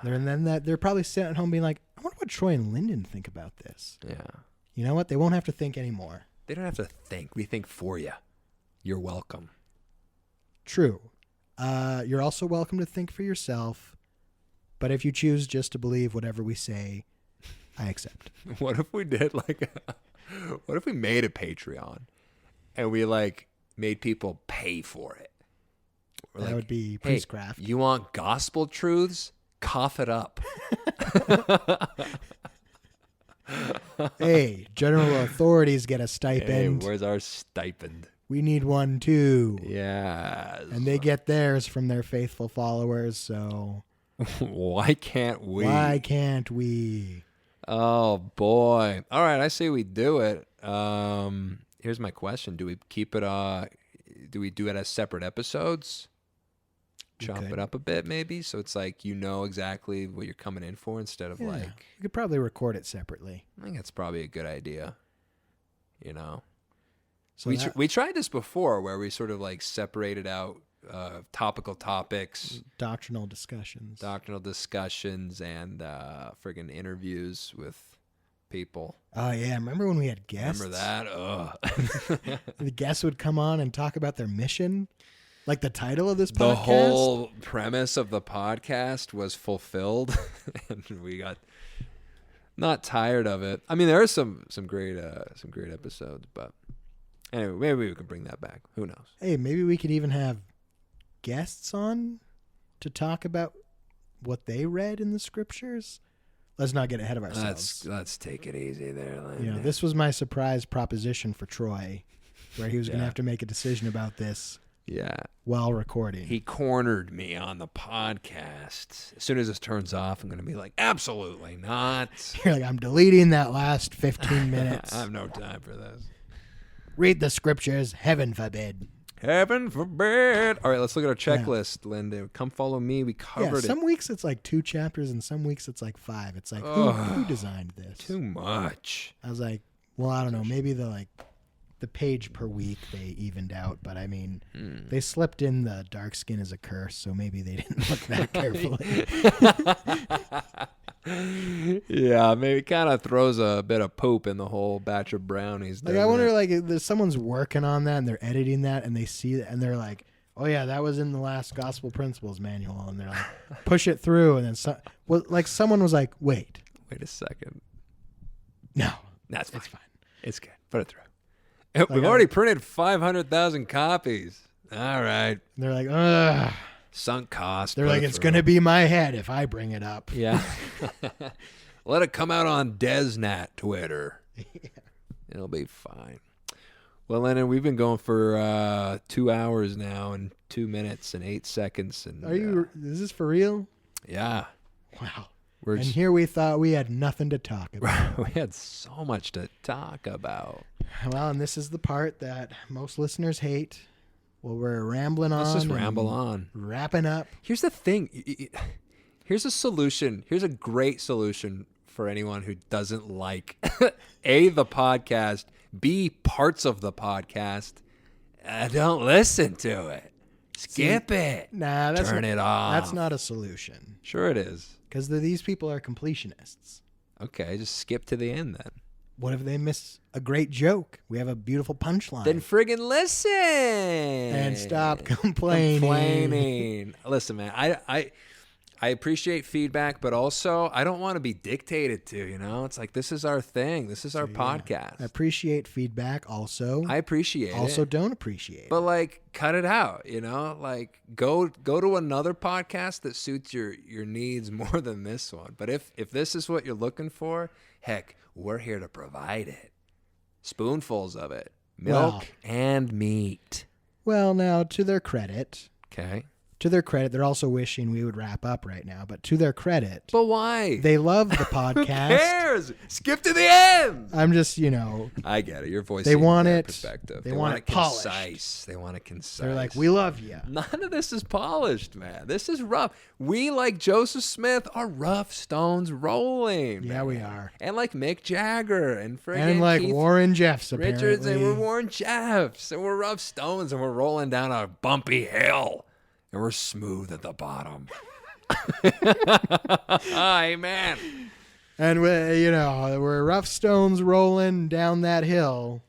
Yeah. And then they're probably sitting at home being like, I wonder what Troy and Lyndon think about this. Yeah. You know what? They won't have to think anymore. They don't have to think. We think for you. You're welcome. True. You're also welcome to think for yourself. But if you choose just to believe whatever we say, I accept. What if we did what if we made a Patreon and we made people pay for it? That would be hey, priestcraft. You want gospel truths? Cough it up. Hey, general authorities get a stipend. Hey, where's our stipend? We need one too. Yes. And they get theirs from their faithful followers, so why can't we? Why can't we? Oh boy. All right, I say we do it. Here's my question. Do we keep it do we do it as separate episodes? Chop it up a bit maybe so it's exactly what you're coming in for instead of you could probably record it separately. I think that's probably a good idea. You know. So we tried this before where we sort of separated out topical topics, doctrinal discussions, and friggin' interviews with people. Oh yeah, remember when we had guests? Remember that? Ugh. The guests would come on and talk about their mission, like the title of this podcast. The whole premise of the podcast was fulfilled, and we got not tired of it. I mean, there are some great episodes, but anyway, maybe we can bring that back. Who knows? Hey, maybe we could even have guests on to talk about what they read in the scriptures. Let's not get ahead of ourselves. Let's take it easy there, Lyndon. This was my surprise proposition for Troy, where he was going to have to make a decision about this. Yeah. While recording. He cornered me on the podcast. As soon as this turns off, I'm going to be like, absolutely not. You're like, I'm deleting that last 15 minutes. I have no time for this. Read the scriptures, heaven forbid. Heaven forbid. All right, let's look at our checklist, Linda. Come follow me. We covered it. Some weeks it's 2 chapters and some weeks it's 5. It's who designed this? Too much. I was like, well, I don't know. Maybe the page per week they evened out, but I mean, they slipped in the dark skin as a curse, so maybe they didn't look that carefully. Yeah, maybe kind of throws a bit of poop in the whole batch of brownies. I wonder, if someone's working on that and they're editing that and they see it and they're like, oh yeah, that was in the last Gospel Principles manual, and they're like, push it through, and then someone was like, wait a second. No, that's fine. It's fine. It's good. Put it through. We've already printed 500,000 copies. All right. And they're like, ugh. Sunk cost. They're like, it's going to be my head if I bring it up. Yeah. Let it come out on DesNat Twitter. Yeah. It'll be fine. Well, Lennon, we've been going for 2 hours now and 2 minutes and 8 seconds. And is this for real? Yeah. Wow. And here we thought we had nothing to talk about. We had so much to talk about. Well, and this is the part that most listeners hate. Well, we're rambling on. Let's just ramble on. Wrapping up. Here's the thing. Here's a solution. Here's a great solution for anyone who doesn't like A, the podcast, B, parts of the podcast. Don't listen to it. Skip it. Nah, turn it off. That's not a solution. Sure it is. Because these people are completionists. Okay, just skip to the end then. What if they miss a great joke? We have a beautiful punchline. Then friggin' listen. And stop complaining. Listen, man, I appreciate feedback, but also I don't want to be dictated to, It's like, this is our thing. This is our podcast. I appreciate feedback also. I appreciate it. Also don't appreciate but cut it out, go to another podcast that suits your needs more than this one. But if this is what you're looking for, heck, we're here to provide it. Spoonfuls of it. Milk and meat. Well, now, to their credit, okay, to their credit, they're also wishing we would wrap up right now. But to their credit, But why? they love the Who podcast. cares? Skip to the end. I'm just, I get it. Your voice. They want it. Perspective. They want it polished. concise. They want it concise. They're like, we love you. None of this is polished, man. This is rough. We, like Joseph Smith, are rough stones rolling. Yeah, man. we are. And like Mick Jagger and friggin' And like Keith Warren Jeffs, apparently. Richards, and we're Warren Jeffs, and we're rough stones, and we're rolling down a bumpy hill, and we're smooth at the bottom. Amen. And we're rough stones rolling down that hill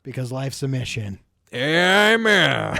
because life's a mission. Amen.